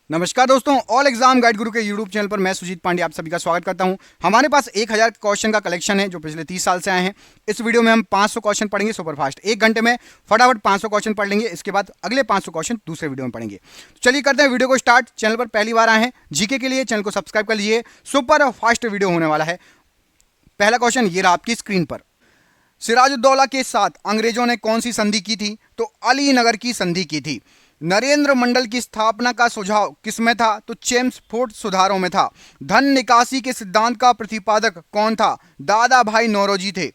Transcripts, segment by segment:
नमस्कार दोस्तों, all exam guide गुरु के यूट्यूब चैनल पर मैं सुजीत पांडे आप सभी का स्वागत करता हूं। हमारे पास 1000 क्वेश्चन का कलेक्शन है जो पिछले 30 साल से आए हैं। इस वीडियो में हम 500 क्वेश्चन पढ़ेंगे सुपरफास्ट। 1 घंटे में फटाफट 500 क्वेश्चन पढ़ लेंगे। इसके बाद अगले 500 क्वेश्चन दूसरे वीडियो में पढ़ेंगे। तो चलिए करते हैं वीडियो को स्टार्ट। चैनल पर पहली बार आए हैं, जीके के लिए चैनल को सब्सक्राइब कर लीजिए। सुपर फास्ट वीडियो होने वाला है। पहला क्वेश्चन ये रहा आपकी स्क्रीन पर। सिराजुद्दौला के साथ अंग्रेजों ने कौन सी संधि की थी? तो अलीनगर की संधि की थी। नरेंद्र मंडल की स्थापना का सुझाव किसमें था? तो चेम्सफोर्ड सुधारों में था। धन निकासी के सिद्धांत का प्रतिपादक कौन था? दादा भाई नौरोजी थे।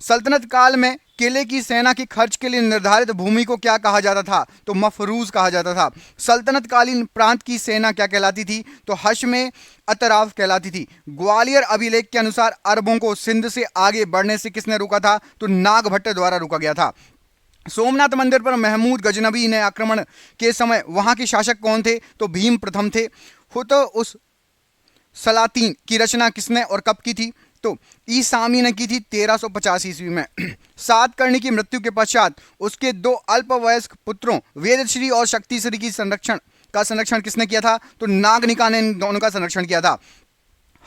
सल्तनत काल में किले की सेना के खर्च के लिए निर्धारित भूमि को क्या कहा जाता था? तो मफरूज कहा जाता था। सल्तनत कालीन प्रांत की सेना क्या कहलाती थी? तो हश्मे अतराफ कहलाती थी। ग्वालियर अभिलेख के अनुसार अरबों को सिंध से आगे बढ़ने से किसने रोका था? तो नागभट्ट द्वारा रोका गया था। सोमनाथ मंदिर पर महमूद गजनबी ने आक्रमण के समय वहां के शासक कौन थे? तो भीम प्रथम थे। तो उस सलातीन की रचना किसने और कब की थी? तो ईसामी ने की थी 1350 ईस्वी में। सातकर्णी की मृत्यु के पश्चात उसके 2 अल्पवयस्क पुत्रों वेदश्री और शक्तिश्री की संरक्षण किसने किया था? तो नागनिका ने दोनों का संरक्षण किया था।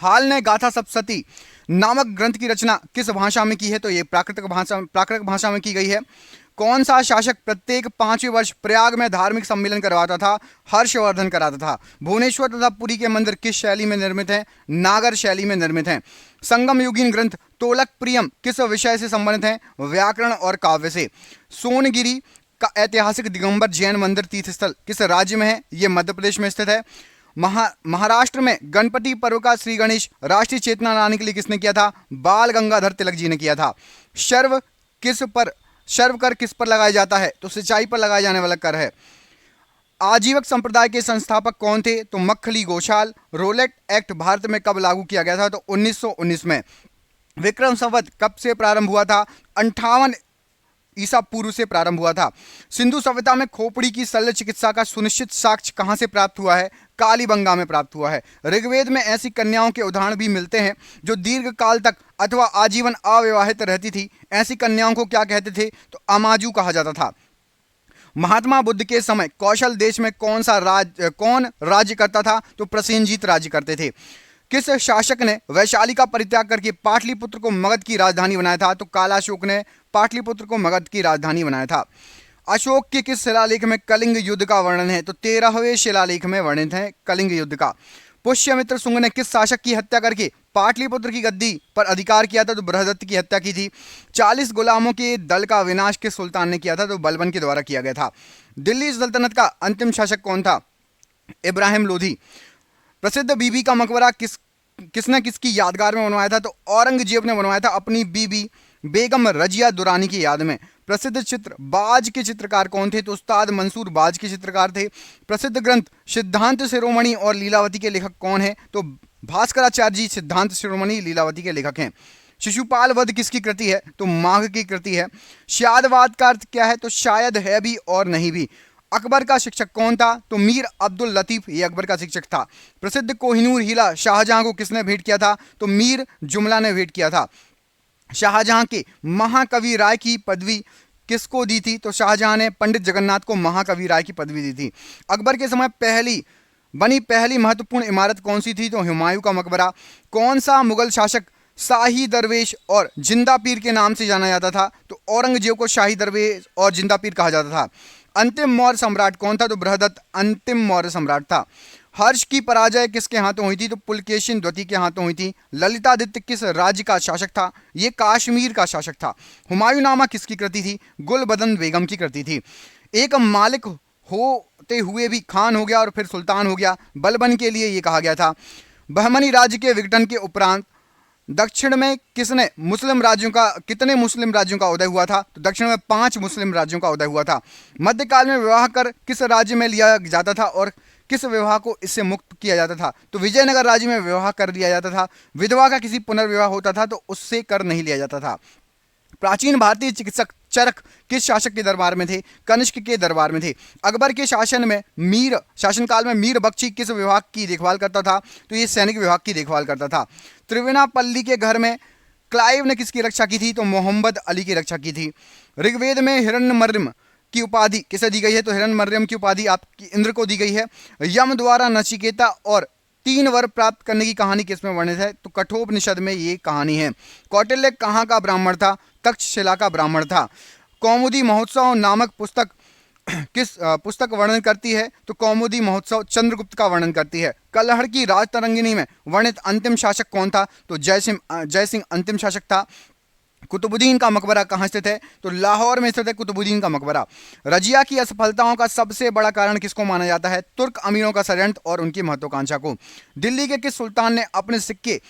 हाल ने गाथा सप्तशती नामक ग्रंथ की रचना किस भाषा में की है? तो ये प्राकृत भाषा में की गई है। कौन सा शासक प्रत्येक 5वें वर्ष प्रयाग में धार्मिक सम्मेलन करवाता था? हर्षवर्धन कराता था। भुवनेश्वर तथा पुरी के मंदिर किस शैली में निर्मित हैं? नागर शैली में निर्मित हैं। संगम युगीन ग्रंथ तोलक प्रियम किस विषय से संबंधित हैं? व्याकरण और काव्य से। सोनगिरी का ऐतिहासिक दिगंबर जैन मंदिर तीर्थस्थल किस राज्य में है? यह मध्य प्रदेश में स्थित है। महाराष्ट्र में गणपति पर्व का श्री गणेश राष्ट्रीय चेतना लाने के लिए किसने किया था? बाल गंगाधर तिलक जी ने किया था। शर्व कर किस पर लगाया जाता है? तो सिंचाई पर लगाया जाने वाला कर है। आजीवक संप्रदाय के संस्थापक कौन थे? तो मक्खली गोशाल। रोलेट एक्ट भारत में कब लागू किया गया था? तो 1919 में। विक्रम संवत कब से प्रारंभ हुआ था? 58 ईसा पूर्व से प्रारंभ हुआ था। सिंधु सभ्यता में खोपड़ी की शल्य चिकित्सा का सुनिश्चित साक्ष्य कहां से प्राप्त हुआ है? कालीबंगा में प्राप्त हुआ है। ऋग्वेद में ऐसी कन्याओं के उदाहरण भी मिलते हैं जो दीर्घ काल तक अथवा आजीवन अविवाहित रहती थी। ऐसी कन्याओं को क्या कहते थे? तो अमाजू कहा जाता था। महात्मा बुद्ध के समय कौशल देश में कौन राज्य करता था? तो प्रसेनजीत राज्य करते थे। किस शासक ने वैशाली का परित्याग करके पाटलिपुत्र को मगध की राजधानी बनाया था? तो कालाशोक ने पाटलिपुत्र को मगध की राजधानी बनाया था। अशोक के किस शिलालेख में कलिंग युद्ध का वर्णन है? तो 13वें शिलालेख में वर्णित है कलिंग युद्ध का। पुष्यमित्र शुंग ने किस शासक की हत्या करके पाटलिपुत्र की गद्दी पर अधिकार किया था? तो बृहदत्त की हत्या की थी। 40 गुलामों के दल का विनाश किस सुल्तान ने किया था? तो बलबन के द्वारा किया गया था। दिल्ली सल्तनत का अंतिम शासक कौन था? इब्राहिम लोधी। प्रसिद्ध बीबी का मकबरा किसने किसकी यादगार में बनवाया था? तो औरंगजेब ने बनवाया था अपनी बीबी बेगम रजिया दुरानी की याद में। प्रसिद्ध चित्र बाज के चित्रकार कौन थे? तो उस्ताद मंसूर बाज के चित्रकार थे। प्रसिद्ध ग्रंथ सिद्धांत शिरोमणि और लीलावती के लेखक कौन है? तो भास्कराचार्य जी सिद्धांत शिरोमणि लीलावती के लेखक हैं। शिशुपाल वध किसकी कृति है? तो माघ की कृति है। शादवाद का अर्थ क्या है? तो शायद है भी और नहीं भी। अकबर का शिक्षक कौन था? तो मीर अब्दुल लतीफ ये अकबर का शिक्षक था। प्रसिद्ध कोहिनूर हीरा शाहजहां को किसने भेंट किया था? तो मीर जुमला ने भेंट किया था। शाहजहां के महाकवि राय की पदवी किसको दी थी? तो शाहजहां ने पंडित जगन्नाथ को महाकवि राय की पदवी दी थी। अकबर के समय पहली महत्वपूर्ण इमारत कौन सी थी? तो हुमायूं का मकबरा। कौन सा मुगल शासक शाही दरवेश और जिंदा पीर के नाम से जाना जाता था? तो औरंगजेब को शाही दरवेश और जिंदा पीर कहा जाता था। अंतिम मौर्य सम्राट कौन था? तो बृहदत्त अंतिम मौर्य सम्राट था। हर्ष की पराजय किसके हाथों हुई थी? तो पुलकेशिन द्वितीय के हाथों हुई थी। ललितादित्य किस राज्य का शासक था? ये काश्मीर का शासक था। हुमायूंनामा किसकी कृति थी? गुलबदन बेगम की कृति थी। एक मालिक होते हुए भी खान हो गया और फिर सुल्तान हो गया, बलबन के लिए ये कहा गया था। बहमनी राज्य के विघटन के उपरांत दक्षिण में कितने मुस्लिम राज्यों का उदय हुआ था? तो दक्षिण में 5 मुस्लिम राज्यों का उदय हुआ था। मध्यकाल में विवाह कर किस राज्य में लिया जाता था और किस विवाह को इससे मुक्त किया जाता था? तो विजयनगर राज्य में विवाह कर लिया जाता था। विधवा का किसी पुनर्विवाह होता था तो उससे कर नहीं लिया जाता था। प्राचीन भारतीय चिकित्सक चरक किस शासक के दरबार में थे? कनिष्क के दरबार में थे। अकबर के शासनकाल में मीर बख्शी किस विभाग की देखभाल करता था? तो ये सैनिक विभाग की देखभाल करता था। त्रिवेणापल्ली के घर में क्लाइव ने किसकी रक्षा की थी? तो मोहम्मद अली की रक्षा की थी। ऋग्वेद में हिरण्यमर्म की उपाधि किसे दी गई है? तो हिरण्मर्यम की उपाधि आपकी इंद्र को दी गई है। यम द्वारा नचिकेता और 3 वर प्राप्त करने की कहानी किसमें वर्णित है? तो कठोपनिषद में ये कहानी है। कौटिल्य कहाँ का ब्राह्मण था? तक्षशिला का ब्राह्मण था। कौमुदी महोत्सव नामक पुस्तक किस पुस्तक वर्णन करती है? तो कौमुदी महोत्सव चंद्रगुप्त का वर्णन करती है। कलहड़ की राजतरंगिणी में वर्णित अंतिम शासक कौन था? तो जय सिंह अंतिम शासक था। कुतुबुद्दीन का मकबरा कहाँ स्थित है? तो लाहौर में स्थित है कुतुबुद्दीन का मकबरा। रजिया की असफलताओं का सबसे बड़ा कारण किसको माना जाता है? तुर्क अमीरों का षड्यंत्र और उनकी महत्वाकांक्षा को। दिल्ली के किस सुल्तान ने अपने सिक्के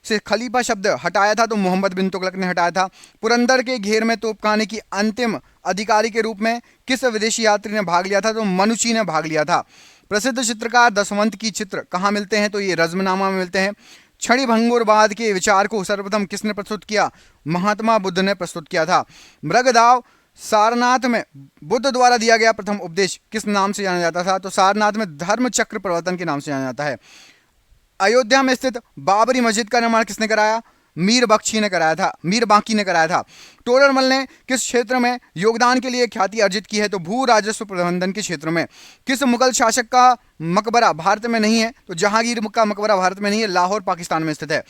से खलीफा शब्द हटाया था? तो मोहम्मद बिन तुगलक ने हटाया था। पुरंदर के घेर में तोपखाने की अंतिम अधिकारी के रूप में किस विदेशी यात्री ने भाग लिया था? तो मनुची ने भाग लिया था। प्रसिद्ध चित्रकार दशवंत की चित्र कहाँ मिलते हैं? तो ये रज्मनामा में मिलते हैं। क्षणिभंगुरवाद के विचार को सर्वप्रथम किसने प्रस्तुत किया? महात्मा बुद्ध ने प्रस्तुत किया था। मृगदाव सारनाथ में बुद्ध द्वारा दिया गया प्रथम उपदेश किस नाम से जाना जाता था? तो सारनाथ में धर्म चक्र प्रवर्तन के नाम से जाना जाता है। अयोध्या में स्थित बाबरी मस्जिद का निर्माण किसने कराया? मीर बांकी ने कराया था। तोडरमल ने किस क्षेत्र में योगदान के लिए ख्याति अर्जित की है? तो भू राजस्व प्रबंधन के क्षेत्र में। किस मुगल शासक का मकबरा भारत में नहीं है? तो जहांगीर का मकबरा भारत में नहीं है, लाहौर पाकिस्तान में स्थित है।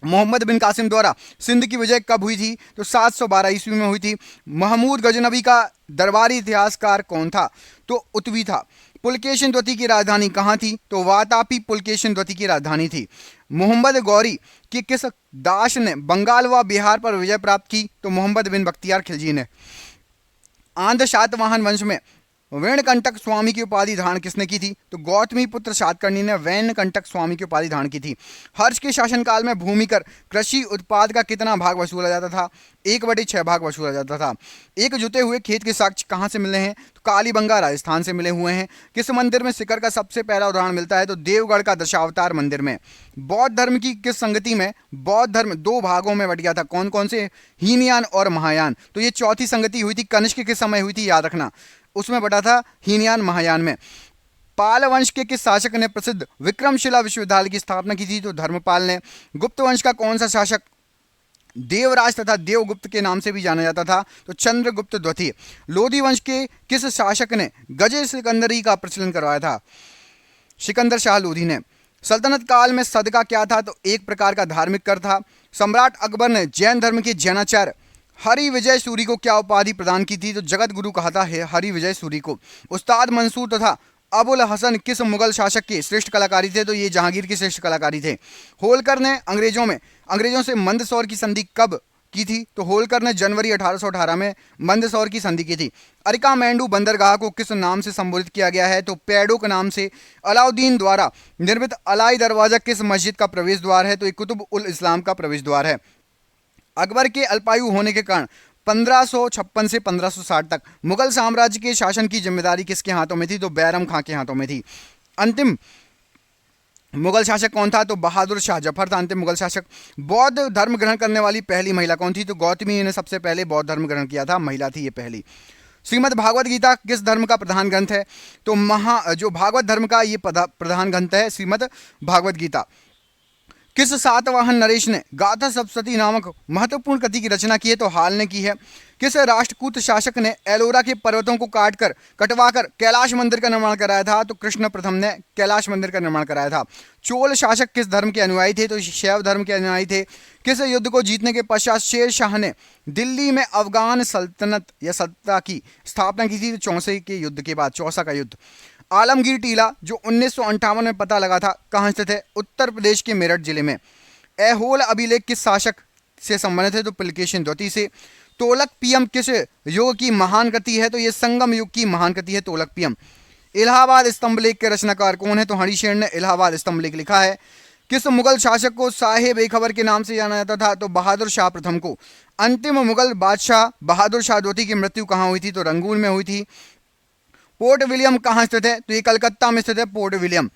मोहम्मद बिन कासिम द्वारा सिंध की विजय कब हुई थी? तो 712 ईस्वी में हुई थी। महमूद गजनबी का दरबारी इतिहासकार कौन था? तो उत्वी था। पुलकेशिन द्वितीय की राजधानी कहाँ थी? तो वातापी पुलकेशिन द्वितीय की राजधानी थी। मोहम्मद गौरी के किस दास ने बंगाल व बिहार पर विजय प्राप्त की? तो मोहम्मद बिन बख्तियार खिलजी ने। आंध्र शातवाहन वंश में वेणकंटक स्वामी की उपाधि धारण किसने की थी? तो गौतमी पुत्र शातकर्णी ने वेणकंटक स्वामी की उपाधि धारण की थी। हर्ष के शासनकाल में भूमि कर कृषि उत्पाद का कितना भाग वसूला जाता था? 1/6 भाग वसूला जाता था। एक जुते हुए खेत के साक्ष्य कहाँ से मिले हैं? तो कालीबंगा राजस्थान से मिले हुए हैं। किस मंदिर में शिखर का सबसे पहला उदाहरण मिलता है? तो देवगढ़ का दशावतार मंदिर में। बौद्ध धर्म की किस संगति में बौद्ध धर्म 2 भागों में बट गया था? कौन कौन से? हीनयान और महायान। तो ये चौथी संगति हुई थी, कनिष्क के समय हुई थी, याद रखना। उसमें बटा था हीनयान महायान में। पाल वंश के किस शासक ने प्रसिद्ध विक्रमशिला विश्वविद्यालय की स्थापना की थी? तो धर्मपाल ने। गुप्त वंश का कौन सा शासक देवराज तथा देवगुप्त के नाम से भी जाना जाता था? तो चंद्रगुप्त द्वितीय। लोधी वंश के किस शासक ने गजे सिकंदरी का प्रचलन करवाया था? सिकंदर शाह लोधी ने। सल्तनत काल में सदका क्या था? तो एक प्रकार का धार्मिक कर था। सम्राट अकबर ने जैन धर्म के जैनाचार्य हरि विजय सूरी को क्या उपाधि प्रदान की थी? तो जगत गुरु कहा था हरि विजय सूरी को। उस्ताद मंसूर तथा अबुल हसन किस मुगल शासक के श्रेष्ठ कलाकारी थे? तो ये जहांगीर के श्रेष्ठ कलाकारी थे। होलकर ने अंग्रेजों से मंदसौर की संधि कब की थी? तो होलकर ने जनवरी 1818 में मंदसौर की संधि की थी। अरिका मेंडू बंदरगाह को किस नाम से संबोधित किया गया है? तो पैडो के नाम से। अलाउद्दीन द्वारा निर्मित अलाई दरवाजा किस मस्जिद का प्रवेश द्वार है? तो ये कुतुब उल इस्लाम का प्रवेश द्वार है। अकबर के अल्पायु होने के कारण 1556 से 1560 तक मुगल साम्राज्य के शासन की जिम्मेदारी किसके हाथों में थी? तो बैरम खां के हाथों में थी। अंतिम मुगल शासक कौन था? तो बहादुर शाह जफर था अंतिम मुगल शासक। बौद्ध धर्म ग्रहण करने वाली पहली महिला कौन थी? तो गौतमी ने सबसे पहले बौद्ध धर्म ग्रहण किया था, महिला थी ये पहली। श्रीमद् भागवत गीता किस धर्म का प्रधान ग्रंथ है? तो जो भागवत धर्म का ये प्रधान ग्रंथ है श्रीमद् भागवत गीता। किस सातवाहन नरेश ने गाथा सप्तशती नामक महत्वपूर्ण कृति की रचना की है? तो हाल ने की है। किस राष्ट्रकूट शासक ने एलोरा के पर्वतों को कटवाकर कैलाश मंदिर का निर्माण कराया था? तो कृष्ण प्रथम ने कैलाश मंदिर का निर्माण कराया था। चोल शासक किस धर्म के अनुयायी थे? तो शैव धर्म के अनुयायी थे। किस युद्ध को जीतने के पश्चात शेर शाह ने दिल्ली में अफगान सल्तनत या सत्ता की स्थापना की थी? तो चौसे के युद्ध के बाद, चौसा का युद्ध। आलमगीर टीला जो 1958 में पता लगा था कहाँ स्थित है? उत्तर प्रदेश के मेरठ जिले में। ऐहोल अभिलेख किस शासक से संबंधित है? तो पुलकेशिन द्वितीय से। तोलक पियम किस युग की महान कृति है? तो ये संगम युग की महान कृति है तोलक पियम। इलाहाबाद स्तंभ लेख के रचनाकार कौन है? तो हरिशेर ने इलाहाबाद स्तंभ लेख लिखा है। किस मुगल शासक को साहेब बेखबर के नाम से जाना जाता था? तो बहादुर शाह प्रथम को। अंतिम मुगल बादशाह बहादुर शाह द्वितीय की मृत्यु कहाँ हुई थी? तो रंगून में हुई थी। पोर्ट विलियम कहाँ स्थित है? तो ये कलकत्ता में स्थित है पोर्ट विलियम।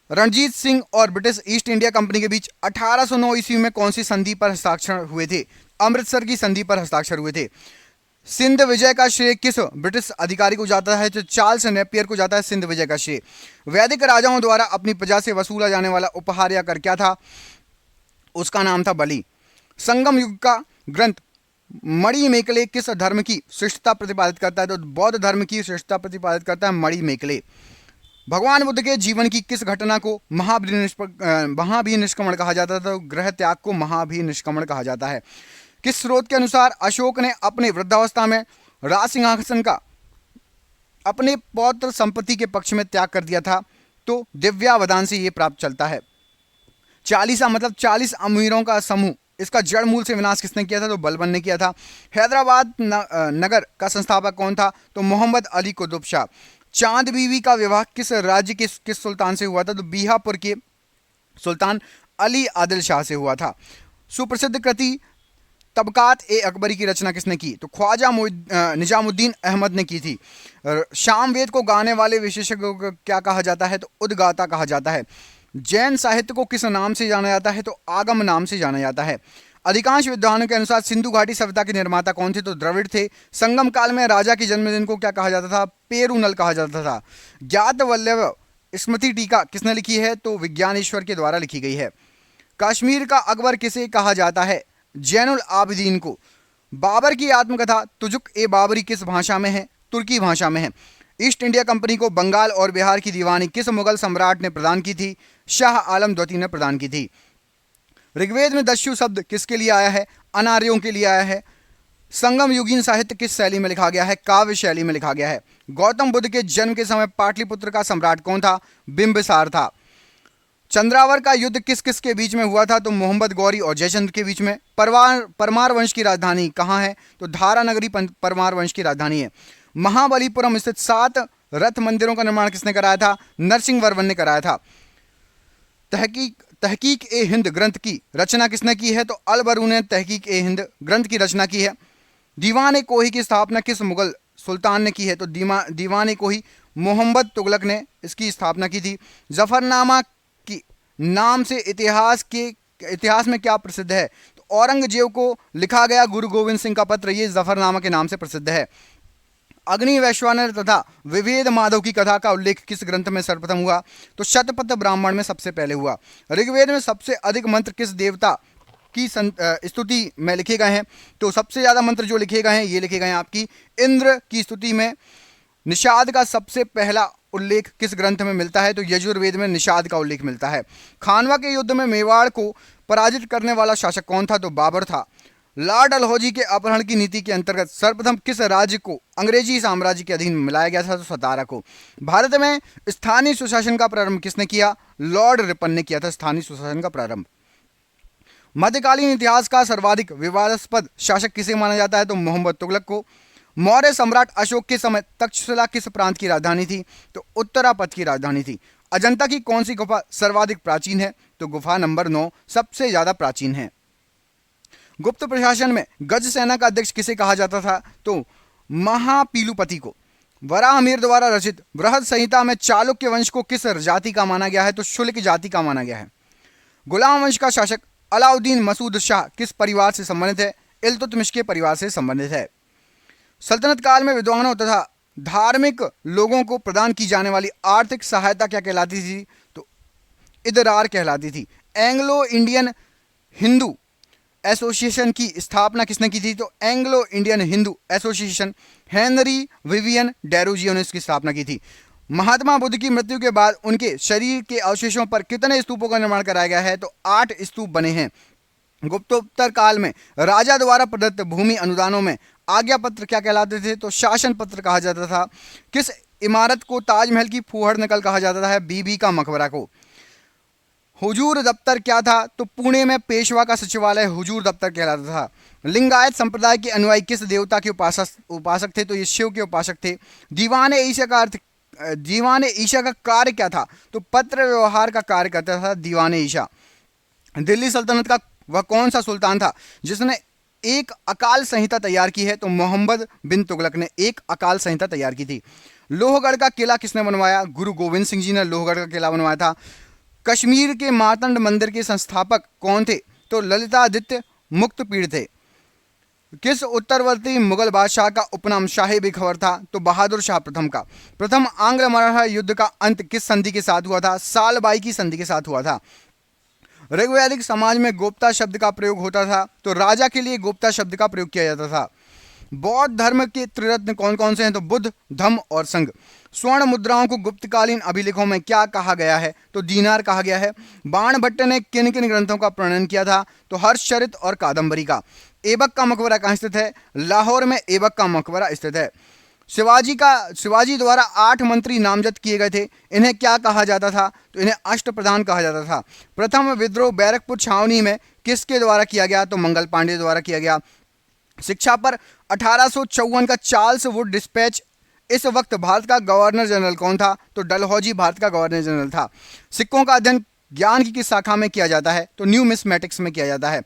रणजीत सिंह और ब्रिटिश ईस्ट इंडिया कंपनी के बीच 1809 ईस्वी में कौन सी संधि पर हस्ताक्षर हुए थे? अमृतसर की संधि पर हस्ताक्षर हुए थे। सिंध विजय का श्रेय किस ब्रिटिश अधिकारी को जाता है? तो चार्ल्स नेपियर को जाता है सिंध विजय का श्रेय। वैदिक राजाओं द्वारा अपनी प्रजा से वसूला जाने वाला उपहार या कर क्या था? उसका नाम था बलि। संगम युग का ग्रंथ मणि मेकले किस धर्म की श्रेष्ठता प्रतिपादित करता है? तो बौद्ध धर्म की श्रेष्ठता प्रतिपादित करता है मणि मेकले। भगवान बुद्ध के जीवन की किस घटना को महाभिनिष्क्रमण कहा जाता था? तो गृह त्याग को महाभिनिष्क्रमण कहा जाता है। किस स्रोत के अनुसार अशोक ने अपने वृद्धावस्था में राज सिंहासन का अपने पौत्र संपत्ति के पक्ष में त्याग कर दिया था? तो दिव्यावदान से यह प्राप्त चलता है। 40 मतलब 40 अमीरों का समूह, इसका जड़ मूल से विनाश किसने किया था? तो बलबन ने किया था। हैदराबाद नगर का संस्थापक कौन था? तो मोहम्मद अली कुतुब शाह। चांद बीवी का विवाह किस राज्य के किस सुल्तान से हुआ था? तो बीहापुर के सुल्तान अली आदिल शाह से हुआ था। सुप्रसिद्ध कृति तबकात ए अकबरी की रचना किसने की? तो ख्वाजा निजामुद्दीन अहमद ने की थी। शाम वेद को गाने वाले विशेषज्ञ को क्या कहा जाता है? तो उद्गाता कहा जाता है। जैन साहित्य को किस नाम से जाना जाता है? तो आगम नाम से जाना जाता है। अधिकांश विद्वानों के अनुसार सिंधु घाटी सभ्यता के निर्माता कौन थे? तो द्रविड़ थे। संगम काल में राजा के जन्मदिन को क्या कहा जाता था? पेरुनल कहा जाता था। ज्ञात वल्लभ स्मृति टीका किसने लिखी है? तो विज्ञानेश्वर के द्वारा लिखी गई है। कश्मीर का अकबर किसे कहा जाता है? जैनुल आबिदीन को। बाबर की आत्मकथा तुजुक ए बाबरी किस भाषा में है? तुर्की भाषा में है। ईस्ट इंडिया कंपनी को बंगाल और बिहार की दीवानी किस मुगल सम्राट ने प्रदान की थी? शाह आलम द्वितीय ने प्रदान की थी। ऋग्वेद में दस्यु शब्द किसके लिए आया है? अनार्यों के लिए आया है। संगम युगीन साहित्य किस शैली में लिखा गया है? काव्य शैली में लिखा गया है। गौतम बुद्ध के जन्म के समय पाटलिपुत्र का सम्राट कौन था? बिंबिसार था। चंद्रावर का युद्ध किस किस के बीच में हुआ था? तो मोहम्मद गौरी और जयचंद्र के बीच में। परमार वंश की राजधानी कहाँ है? तो धारा नगरी परमार वंश की राजधानी है। महाबलीपुरम स्थित 7 रथ मंदिरों का निर्माण किसने कराया था? नरसिंह वर्मन ने कराया था। तहकीक ए हिंद ग्रंथ की रचना किसने की है? तो अल बरू ने तहकीक ए हिंद ग्रंथ की रचना की है। दीवान ए कोही की स्थापना किस मुगल सुल्तान ने की है? तो दीवान ए कोही मोहम्मद तुगलक ने इसकी स्थापना की थी। जफरनामा की नाम से इतिहास में क्या प्रसिद्ध है? तो औरंगजेब को लिखा गया गुरु गोविंद सिंह का पत्र, ये जफरनामा के नाम से प्रसिद्ध है। अग्नि वैश्वानर तथा विवेद माधव की कथा का उल्लेख किस ग्रंथ में सर्वप्रथम हुआ? तो शतपथ ब्राह्मण में सबसे पहले हुआ। ऋग्वेद में सबसे अधिक मंत्र किस देवता की स्तुति में लिखे गए हैं? तो सबसे ज्यादा मंत्र जो लिखे गए हैं ये लिखे गए हैं आपकी इंद्र की स्तुति में। निषाद का सबसे पहला उल्लेख किस ग्रंथ में मिलता है? तो यजुर्वेद में निषाद का उल्लेख मिलता है। खानवा के युद्ध में मेवाड़ को पराजित करने वाला शासक कौन था? तो बाबर था। लॉर्ड डलहौजी के अपहरण की नीति के अंतर्गत सर्वप्रथम किस राज्य को अंग्रेजी साम्राज्य के अधीन मिलाया गया था? तो सतारा को। भारत में स्थानीय सुशासन का प्रारंभ किसने किया? लॉर्ड रिपन ने किया था स्थानीय सुशासन का प्रारंभ। मध्यकालीन इतिहास का सर्वाधिक विवादास्पद शासक किसे माना जाता है? तो मोहम्मद तुगलक को। मौर्य सम्राट अशोक के समय तक्षशिला किस प्रांत की राजधानी थी? तो उत्तरापथ की राजधानी थी। अजंता की कौन सी गुफा सर्वाधिक प्राचीन है? तो गुफा नंबर 9 सबसे ज्यादा प्राचीन है। गुप्त प्रशासन में गज सेना का अध्यक्ष किसे कहा जाता था? तो महापीलुपति को। वराहमिहिर द्वारा रचित बृहद संहिता में चालुक्य वंश को किस जाति का माना गया है? तो शुल्क जाति का माना गया है। गुलाम वंश का शासक अलाउद्दीन मसूद शाह किस परिवार से संबंधित है? इल्तुतमिश के परिवार से संबंधित है। सल्तनत काल में विद्वानों तथा धार्मिक लोगों को प्रदान की जाने वाली आर्थिक सहायता क्या कहलाती थी? तो इदरार कहलाती थी। एंग्लो इंडियन हिंदू एसोसिएशन की स्थापना किसने की थी? तो Anglo Indian Hindu association Henry Vivian Derozio ने इसकी स्थापना की थी। महात्मा बुद्ध की मृत्यु के बाद उनके शरीर के अवशेषों पर कितने स्तूपों का निर्माण कराया गया है? तो 8 स्तूप बने हैं। गुप्तोत्तर काल में राजा द्वारा प्रदत्त भूमि अनुदानों में आज्ञा पत्र क्या कहलाते थे? तो शासन पत्र कहा जाता था। किस इमारत को ताजमहल की फूहड़ नकल कहा जाता है? बीबी का मकबरा को। हुजूर दफ्तर क्या था? तो पुणे में पेशवा का सचिवालय हुजूर दफ्तर कहलाता था। लिंगायत संप्रदाय के अनुयायी किस देवता के उपासक थे? तो ये शिव के उपासक थे। दीवाने ईशा का कार्य क्या था? तो पत्र व्यवहार का कार्य करता था दीवाने ईशा। दिल्ली सल्तनत का वह कौन सा सुल्तान था जिसने एक अकाल संहिता तैयार की है? तो मोहम्मद बिन तुगलक ने एक अकाल संहिता तैयार की थी। लोहगढ़ का किला किसने बनवाया? गुरु गोविंद सिंह जी ने लोहगढ़ का किला बनवाया था। कश्मीर के मार्तंड मंदिर के संस्थापक कौन थे? तो ललितादित्य मुक्तपीड़ थे। किस उत्तरवर्ती मुगल बादशाह का उपनाम शाहे बेखबर था? तो बहादुर शाह प्रथम का। प्रथम आंग्ल मराठा युद्ध का अंत किस संधि के साथ हुआ था? सालबाई की संधि के साथ हुआ था। ऋग्वैदिक समाज में गोप्ता शब्द का प्रयोग होता था, तो राजा के लिए गोप्ता शब्द का प्रयोग किया जाता था। बौद्ध धर्म के त्रिरत्न कौन कौन से हैं? तो बुद्ध, धम्म और संघ। स्वर्ण मुद्राओं को गुप्तकालीन अभिलेखों में क्या कहा गया है? तो दीनार कहा गया है। बाणभट्ट ने किन किन ग्रंथों का प्रणयन किया था? तो हर्षचरित और कादंबरी का। ऐबक का मकबरा कहाँ स्थित है? लाहौर में ऐबक का मकबरा स्थित है। शिवाजी द्वारा 8 मंत्री नामजद किए गए थे, इन्हें क्या कहा जाता था? तो इन्हें अष्टप्रधान कहा जाता था। प्रथम विद्रोह बैरकपुर छावनी में किसके द्वारा किया गया? तो मंगल पांडे द्वारा किया गया। शिक्षा पर 1854 का चार्ल्स वुड डिस्पैच, इस वक्त भारत का गवर्नर जनरल कौन था? तो डलहौजी भारत का गवर्नर जनरल था। सिक्कों का अध्ययन ज्ञान की किस शाखा में किया जाता है? तो न्यूमिस्मेटिक्स में किया जाता है।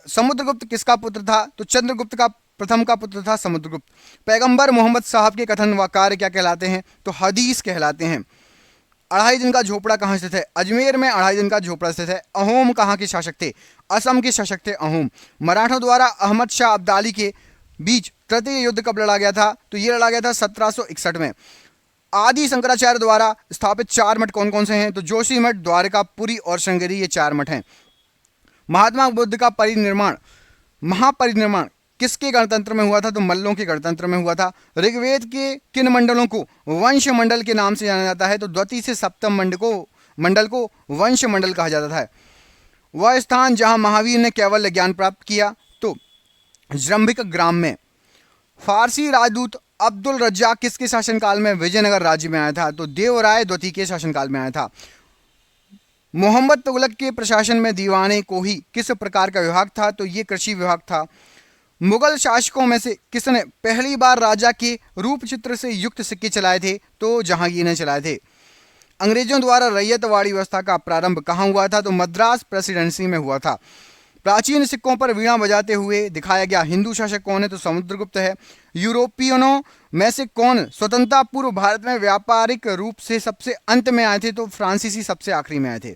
समुद्रगुप्त किसका पुत्र था? तो चंद्रगुप्त का प्रथम का पुत्र था समुद्रगुप्त। पैगंबर मोहम्मद साहब के कथन व कार्य क्या कहलाते हैं? तो हदीस कहलाते हैं। अढ़ाई दिन का झोपड़ा कहाँ स्थित है? अजमेर में अढ़ाई दिन का झोपड़ा स्थित है। अहोम कहाँ के शासक थे? असम के शासक थे अहोम। मराठों द्वारा अहमद शाह अब्दाली के बीच तृतीय युद्ध कब लड़ा गया था? तो ये लड़ा गया था 1761 में। आदि शंकराचार्य द्वारा स्थापित 4 मठ कौन कौन से हैं? तो जोशी मठ, द्वारका, पुरी और श्रृंगेरी, ये 4 मठ हैं। महात्मा बुद्ध का महापरिनिर्माण किसके गणतंत्र में हुआ था? तो मल्लों के गणतंत्र में हुआ था। ऋग्वेद के किन मंडलों को वंश मंडल के नाम से जाना जाता है? तो द्वितीय से सप्तम मंडल को वंश मंडल कहा जाता है। वह स्थान जहां महावीर ने केवल ज्ञान प्राप्त किया, तो जृंभिक ग्राम में। फारसी राजदूत अब्दुल रज्जाक किसके शासनकाल में विजयनगर राज्य में आया था? तो देवराय द्वितीय के शासनकाल में आया था। मोहम्मद तुगलक के प्रशासन में दीवाने कोही किस प्रकार का विभाग था? तो ये कृषि विभाग था। मुगल शासकों में से किसने पहली बार राजा के रूप चित्र से युक्त सिक्के चलाए थे? तो जहांगीर ने चलाए थे। अंग्रेजों द्वारा रैयतवाड़ी व्यवस्था का प्रारंभ कहाँ हुआ था? तो मद्रास प्रेसिडेंसी में हुआ था। प्राचीन सिक्कों पर वीणा बजाते हुए दिखाया गया हिंदू शासक कौन है? तो समुद्रगुप्त है। यूरोपियनों में से कौन स्वतंत्रता पूर्व भारत में व्यापारिक रूप से सबसे अंत में आए थे? तो फ्रांसीसी सबसे आखिरी में आए थे।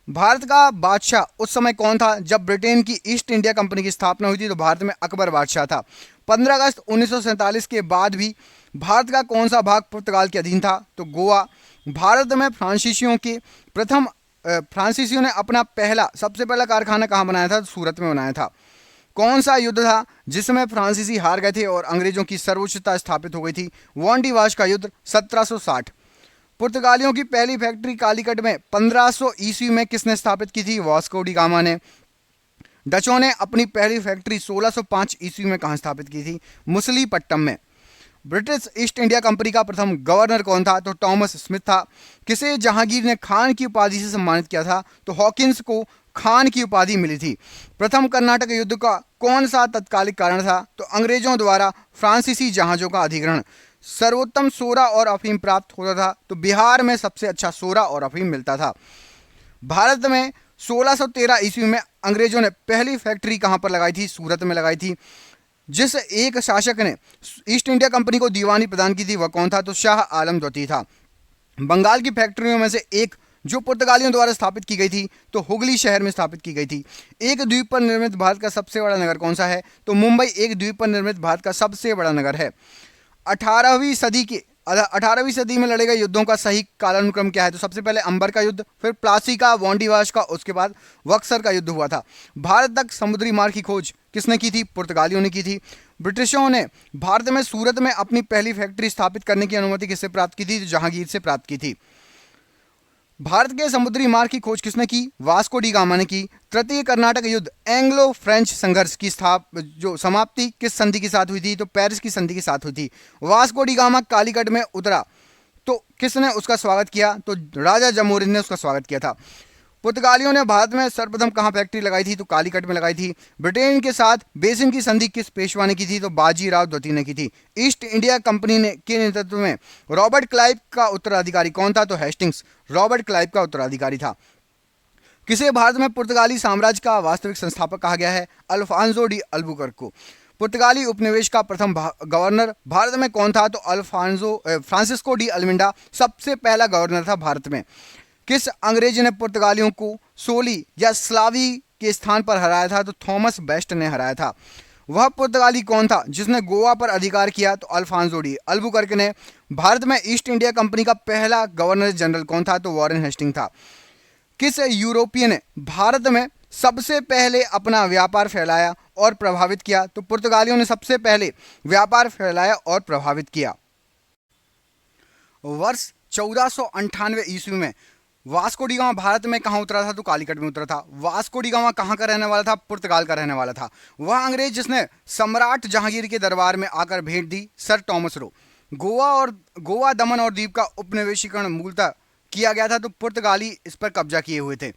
भारत का बादशाह उस समय कौन था जब ब्रिटेन की ईस्ट इंडिया कंपनी की स्थापना हुई थी? तो भारत में अकबर बादशाह था। 15 अगस्त 1947 के बाद भी भारत का कौन सा भाग पुर्तगाल के अधीन था? तो गोवा। भारत में फ्रांसीसियों ने अपना सबसे पहला कारखाना कहाँ बनाया था? तो सूरत में बनाया था। कौन सा युद्ध था जिसमें फ्रांसीसी हार गए थे और अंग्रेजों की सर्वोच्चता स्थापित हो गई थी? वांडीवाश का युद्ध 1760। पुर्तगालियों की पहली फैक्ट्री कालीकट में 1500 ईस्वी में किसने स्थापित की थी? वास्को डी गामा ने। डचों ने अपनी पहली फैक्ट्री 1605 ईस्वी में कहाँ स्थापित की थी? मुसलीपट्टम में। ब्रिटिश ईस्ट इंडिया कंपनी का प्रथम गवर्नर कौन था? तो टॉमस स्मिथ था। किसे जहांगीर ने खान की उपाधि से सम्मानित किया था? तो हॉकिंस को खान की उपाधि मिली थी। प्रथम कर्नाटक युद्ध का कौन सा तत्कालिक कारण था? तो अंग्रेजों द्वारा फ्रांसीसी जहाजों का अधिग्रहण। सर्वोत्तम सोरा और अफीम प्राप्त होता था, तो बिहार में सबसे अच्छा सोरा और अफीम मिलता था। भारत में 1613 ईस्वी में अंग्रेजों ने पहली फैक्ट्री कहाँ पर लगाई थी? सूरत में लगाई थी। जिस एक शासक ने ईस्ट इंडिया कंपनी को दीवानी प्रदान की थी वह कौन था? तो शाह आलम द्वितीय था। बंगाल की फैक्ट्रियों में से एक जो पुर्तगालियों द्वारा स्थापित की गई थी तो हुगली शहर में स्थापित की गई थी। एक द्वीप पर निर्मित भारत का सबसे बड़ा नगर कौन सा है? तो मुंबई एक द्वीप पर निर्मित भारत का सबसे बड़ा नगर है। 18वीं सदी में लड़े गए युद्धों का सही कालानुक्रम क्या है? तो सबसे पहले अंबर का युद्ध, फिर प्लासी का, वांडीवाश का, उसके बाद बक्सर का युद्ध हुआ था। भारत तक समुद्री मार्ग की खोज किसने की थी? पुर्तगालियों ने की थी। ब्रिटिशों ने भारत में सूरत में अपनी पहली फैक्ट्री स्थापित करने की अनुमति किससे प्राप्त की थी? तो जहांगीर से प्राप्त की थी। भारत के समुद्री मार्ग की खोज किसने की? वास्को डी गामा ने की। तृतीय कर्नाटक युद्ध एंग्लो फ्रेंच संघर्ष की समाप्ति किस संधि के साथ हुई थी? तो पेरिस की संधि के साथ हुई थी। वास्को डी गामा कालीकट में उतरा तो किसने उसका स्वागत किया? तो राजा जमोरिन ने उसका स्वागत किया था। पुर्तगालियों ने भारत में सर्वप्रथम कहाँ फैक्ट्री लगाई थी? तो कालीकट में लगाई थी। ब्रिटेन के साथ बेसिन की संधि किस पेशवा ने की थी? तो बाजीराव द्वितीय ने की थी। ईस्ट इंडिया कंपनी के नेतृत्व में रॉबर्ट क्लाइव का उत्तराधिकारी कौन था? तो हेस्टिंग्स रॉबर्ट क्लाइव का उत्तराधिकारी था। किसे भारत में पुर्तगाली साम्राज्य का वास्तविक संस्थापक कहा गया है? अल्फांसो डी अल्बुकर्क को। पुर्तगाली उपनिवेश का प्रथम गवर्नर भारत में कौन था? तो फ्रांसिस्को डी अल्मिंडा सबसे पहला गवर्नर था भारत में। किस अंग्रेज ने पुर्तगालियों को सोली या स्लावी के स्थान पर हराया था? तो थॉमस बेस्ट ने हराया था। वह पुर्तगाली कौन था जिसने गोवा पर अधिकार किया? तो अल्फांसो डी अल्बुकर्क ने। भारत में ईस्ट इंडिया कंपनी का पहला गवर्नर जनरल कौन था? तो वॉरेन हेस्टिंग था। किस यूरोपियन ने भारत में सबसे पहले अपना व्यापार फैलाया और प्रभावित किया? तो पुर्तगालियों ने सबसे पहले व्यापार फैलाया और प्रभावित किया। वर्ष 1498 ईस्वी में वास्को डी गामा भारत में कहाँ उतरा था? तो कालीकट में उतरा था। वास्को डी गामा कहाँ का रहने वाला था? पुर्तगाल का रहने वाला था। वह अंग्रेज जिसने सम्राट जहांगीर के दरबार में आकर भेंट दी, सर टॉमस रो। गोवा, दमन और द्वीप का उपनिवेशीकरण मूलतः किया गया था, तो पुर्तगाली इस पर कब्जा किए हुए थे।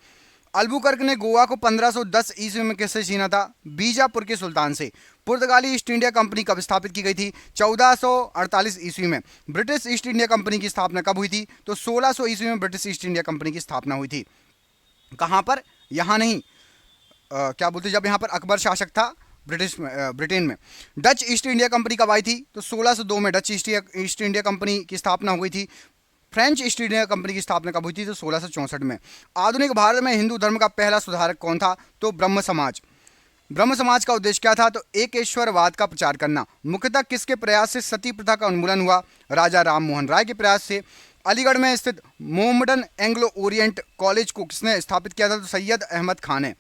अल्बुकर्क ने गोवा को 1510 ईस्वी में किससे छीना था? बीजापुर के सुल्तान से। पुर्तगाली ईस्ट इंडिया कंपनी कब स्थापित की गई थी? 1448 ईस्वी में। ब्रिटिश ईस्ट इंडिया कंपनी की स्थापना कब हुई थी? तो 1600 ईस्वी में ब्रिटिश ईस्ट इंडिया कंपनी की स्थापना हुई थी। कहाँ पर? यहाँ नहीं, क्या बोलते, जब यहाँ पर अकबर शासक था ब्रिटेन में। डच ईस्ट इंडिया कंपनी कब आई थी? तो 1602 में डच ईस्ट इंडिया कंपनी की स्थापना हुई थी। फ्रेंच ईस्ट इंडिया कंपनी की स्थापना कब हुई थी? तो 1664 में। आधुनिक भारत में हिंदू धर्म का पहला सुधारक कौन था? तो ब्रह्म समाज। ब्रह्म समाज का उद्देश्य क्या था? तो एकेश्वरवाद का प्रचार करना। मुख्यतः किसके प्रयास से सती प्रथा का उन्मूलन हुआ? राजा राम मोहन राय के प्रयास से। अलीगढ़ में स्थित मोहम्मडन एंग्लो ओरिएंट कॉलेज को किसने स्थापित किया था? तो सैयद अहमद खान ने।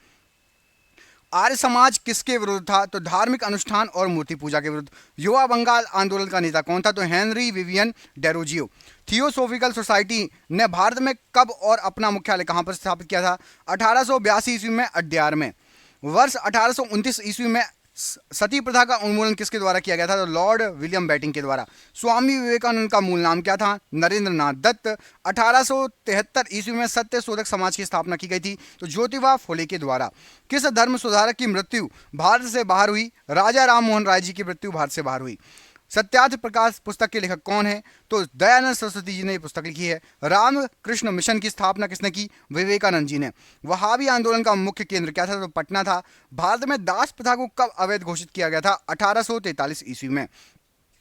आर्य समाज किसके विरुद्ध था? तो धार्मिक अनुष्ठान और मूर्ति पूजा के विरुद्ध। युवा बंगाल आंदोलन का नेता कौन था? तो Henry Vivian Derozio. Theosophical society ने भारत में कब और अपना मुख्यालय कहां पर स्थापित किया था? 1882 ईस्वी में अड्यार में। वर्ष 1829 ईस्वी में सती प्रथा का उन्मूलन किसके द्वारा किया गया था? तो लॉर्ड विलियम बेटिंग के द्वारा। स्वामी विवेकानंद का मूल नाम क्या था? नरेंद्र नाथ दत्त। 1873 ईस्वी में सत्य शोधक समाज की स्थापना की गई थी, तो ज्योतिबा फुले के द्वारा। किस धर्म सुधारक की मृत्यु भारत से बाहर हुई? राजा राम मोहन राय जी की मृत्यु भारत से बाहर हुई। सत्यार्थ प्रकाश पुस्तक के लेखक कौन है? तो दयानंद सरस्वती जी ने यह पुस्तक लिखी है। रामकृष्ण मिशन की स्थापना किसने की? विवेकानंद जी ने। वहाबी आंदोलन का मुख्य केंद्र क्या था? तो पटना था। भारत में दास प्रथा को कब अवैध घोषित किया गया था? 1843 ईस्वी में।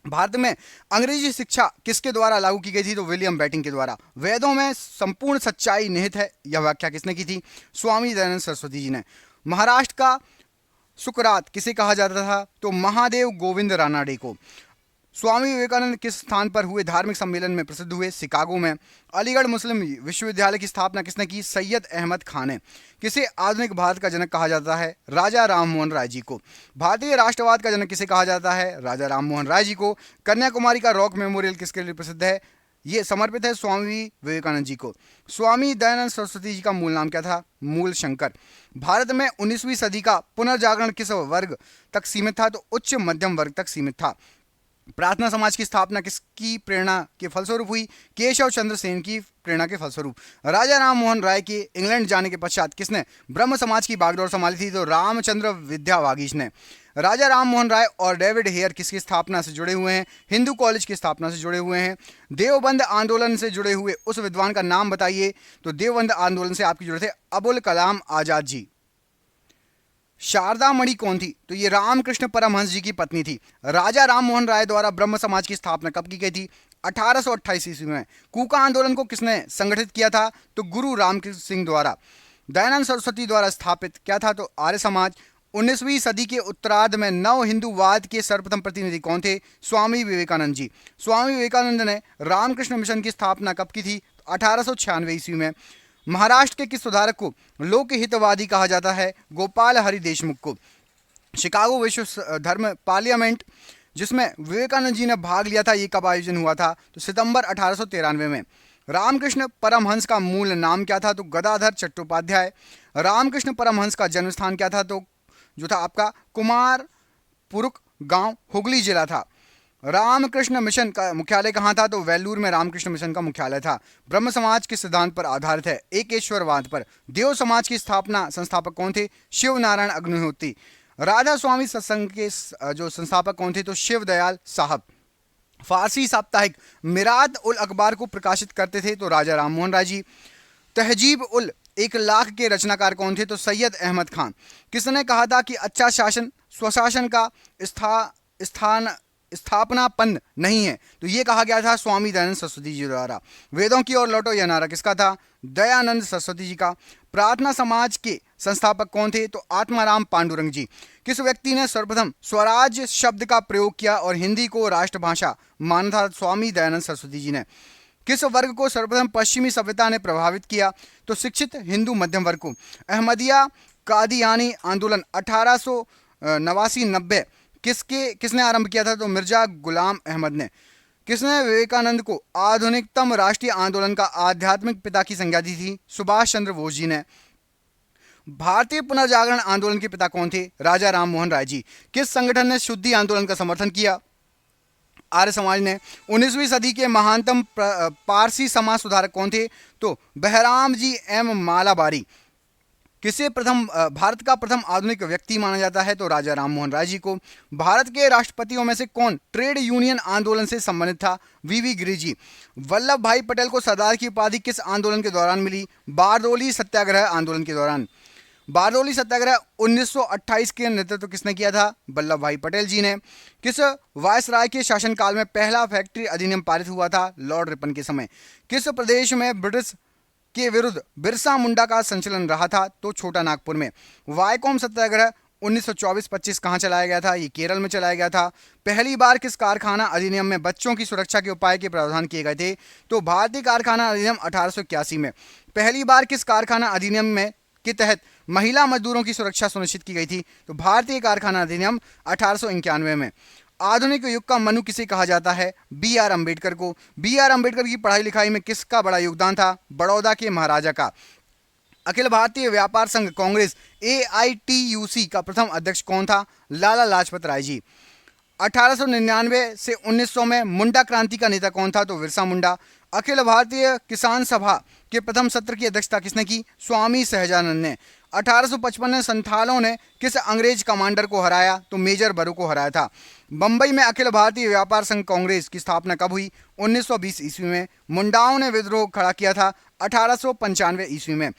भारत में अंग्रेजी शिक्षा किसके द्वारा लागू की गई थी? तो विलियम बेटिंग के द्वारा। वेदों में संपूर्ण सच्चाई निहित है, यह व्याख्या किसने की थी? स्वामी दयानंद सरस्वती जी ने। महाराष्ट्र का सुकरात किसे कहा जाता था? तो महादेव गोविंद रानाडे को। स्वामी विवेकानंद किस स्थान पर हुए धार्मिक सम्मेलन में प्रसिद्ध हुए? शिकागो में। अलीगढ़ मुस्लिम विश्वविद्यालय की स्थापना किसने की? सैयद अहमद खान ने। किसे आधुनिक भारत का जनक कहा जाता है? राजा राम मोहन राय जी को। भारतीय राष्ट्रवाद का जनक किसे कहा जाता है? राजा राम मोहन राय जी को। कन्याकुमारी का रॉक मेमोरियल किसके लिए प्रसिद्ध है? ये समर्पित है स्वामी विवेकानंद जी को। स्वामी दयानंद सरस्वती जी का मूल नाम क्या था? मूल शंकर। भारत में 19वीं सदी का पुनर्जागरण किस वर्ग तक सीमित था? तो उच्च मध्यम वर्ग तक सीमित था। प्रार्थना समाज की स्थापना किसकी प्रेरणा के फलस्वरूप हुई? केशव चंद्र सेन की प्रेरणा के फलस्वरूप। राजा राम मोहन राय के इंग्लैंड जाने के पश्चात किसने ब्रह्म समाज की बागडोर संभाली थी? तो रामचंद्र विद्या वागीश ने। राजा राम मोहन राय और डेविड हेयर किसकी स्थापना से जुड़े हुए हैं? हिंदू कॉलेज की स्थापना से जुड़े हुए हैं। देवबंद आंदोलन से जुड़े हुए उस विद्वान का नाम बताइए। तो देवबंद आंदोलन से आपके जुड़े थे अबुल कलाम आजाद जी। शारदा मणि कौन थी? तो ये रामकृष्ण परमहंस जी की पत्नी थी। राजा राम मोहन राय द्वारा ब्रह्म समाज की स्थापना कब की गई थी? 1828 ईस्वी में। कूका आंदोलन को किसने संगठित किया था? तो गुरु रामकृष्ण सिंह द्वारा। दयानंद सरस्वती द्वारा स्थापित क्या था? तो आर्य समाज। 19वीं सदी के उत्तरार्ध में नव हिंदूवाद के सर्वप्रथम प्रतिनिधि कौन थे? स्वामी विवेकानंद जी। स्वामी विवेकानंद ने रामकृष्ण मिशन की स्थापना कब की थी? 1896 ईस्वी में। महाराष्ट्र के किस सुधारक को लोकहितवादी कहा जाता है? गोपाल हरि देशमुख को। शिकागो विश्व धर्म पार्लियामेंट जिसमें विवेकानंद जी ने भाग लिया था, ये कब आयोजन हुआ था? तो सितंबर 1893 में। रामकृष्ण परमहंस का मूल नाम क्या था? तो गदाधर चट्टोपाध्याय। रामकृष्ण परमहंस का जन्म स्थान क्या था? तो जो था आपका कुमारपुरुक गांव, हुगली जिला था। रामकृष्ण मिशन का मुख्यालय कहाँ था? तो वेल्लूर में रामकृष्ण मिशन का मुख्यालय था। ब्रह्म समाज के सिद्धांत पर आधारित है, एकेश्वरवाद पर। देव समाज की स्थापना संस्थापक कौन थे? शिव नारायण अग्निहोत्री। राधा स्वामी सत्संग के जो संस्थापक कौन थे? तो शिव दयाल साहब। फारसी साप्ताहिक मिरात उल अखबार को प्रकाशित करते थे? तो राजा राम मोहन राय जी। तहजीब उल 1 लाख के रचनाकार कौन थे? तो सैयद अहमद खान। किसने कहा था कि अच्छा शासन स्वशासन का स्थापनापन नहीं है? तो ये कहा गया था स्वामी दयानंद सरस्वती जी द्वारा। वेदों की ओर लौटो यह नारा किसका था? दयानंद सरस्वती जी का। प्रार्थना समाज के संस्थापक कौन थे? तो आत्माराम पांडुरंग जी। किस व्यक्ति ने सर्वप्रथम स्वराज शब्द का प्रयोग किया और हिंदी को राष्ट्रभाषा माना था? स्वामी दयानंद सरस्वती जी ने। किस वर्ग को सर्वप्रथम पश्चिमी सभ्यता ने प्रभावित किया? तो शिक्षित हिंदू मध्यम वर्ग को। अहमदिया कादियानी आंदोलन 1889-90 किसने आरंभ किया था? तो मिर्जा गुलाम अहमद ने। किसने विवेकानंद को आधुनिकतम राष्ट्रीय आंदोलन का आध्यात्मिक पिता की संज्ञा दी थी? सुभाष चंद्र बोस जी ने। भारतीय पुनर्जागरण आंदोलन के पिता कौन थे? राजा राम मोहन राय जी। किस संगठन ने शुद्धि आंदोलन का समर्थन किया? आर्य समाज ने। 19वीं सदी के महानतम पारसी समाज सुधारक कौन थे? तो बहराम जी एम मालाबारी। किसे भारत का प्रथम आधुनिक व्यक्ति माना जाता है? तो राजा राम मोहन राय जी को। भारत के राष्ट्रपतियों में से कौन ट्रेड यूनियन आंदोलन से संबंधित था? वीवी गिरि जी। वल्लभ भाई पटेल को सरदार की उपाधि किस आंदोलन के दौरान मिली? बारदोली सत्याग्रह आंदोलन के दौरान। बारदोली सत्याग्रह 1928 के नेतृत्व किसने किया था? वल्लभ भाई पटेल जी ने। किस वायसराय के शासनकाल में पहला फैक्ट्री अधिनियम पारित हुआ था? लॉर्ड रिपन के समय। किस प्रदेश में ब्रिटिश के विरुद्ध बिरसा मुंडा का संचलन रहा था? तो छोटा नागपुर में। वायकोम सत्याग्रह 1924-25 कहाँ चलाया गया था? ये केरल में चलाया गया था। पहली बार किस कारखाना अधिनियम में बच्चों की सुरक्षा के उपाय के प्रावधान किए गए थे? तो भारतीय कारखाना अधिनियम 1881 में। पहली बार किस कारखाना अधिनियम में के तहत महिला मजदूरों की सुरक्षा सुनिश्चित की गई थी? तो भारतीय कारखाना अधिनियम 1891 में। आधुनिक युग का मनु किसे कहा जाता है? बी आर अम्बेडकर को। बी आर अम्बेडकर की पढ़ाई लिखाई में किसका बड़ा योगदान था? बड़ौदा के महाराजा का। अखिल भारतीय व्यापार संघ कांग्रेस AITUC का प्रथम अध्यक्ष कौन था? लाला लाजपत राय जी। 1899 से 1900 में मुंडा क्रांति का नेता कौन था? तो बिरसा मुंडा। अखिल भारतीय किसान सभा के प्रथम सत्र की अध्यक्षता किसने की? स्वामी सहजानंद ने। 1855 में संथालों ने किस अंग्रेज कमांडर को हराया? तो मेजर बरू को हराया था। बंबई में अखिल भारतीय व्यापार संघ कांग्रेस की स्थापना कब हुई? 1920 ईस्वी में। मुंडाओं ने विद्रोह खड़ा किया था 1895 ईस्वी में।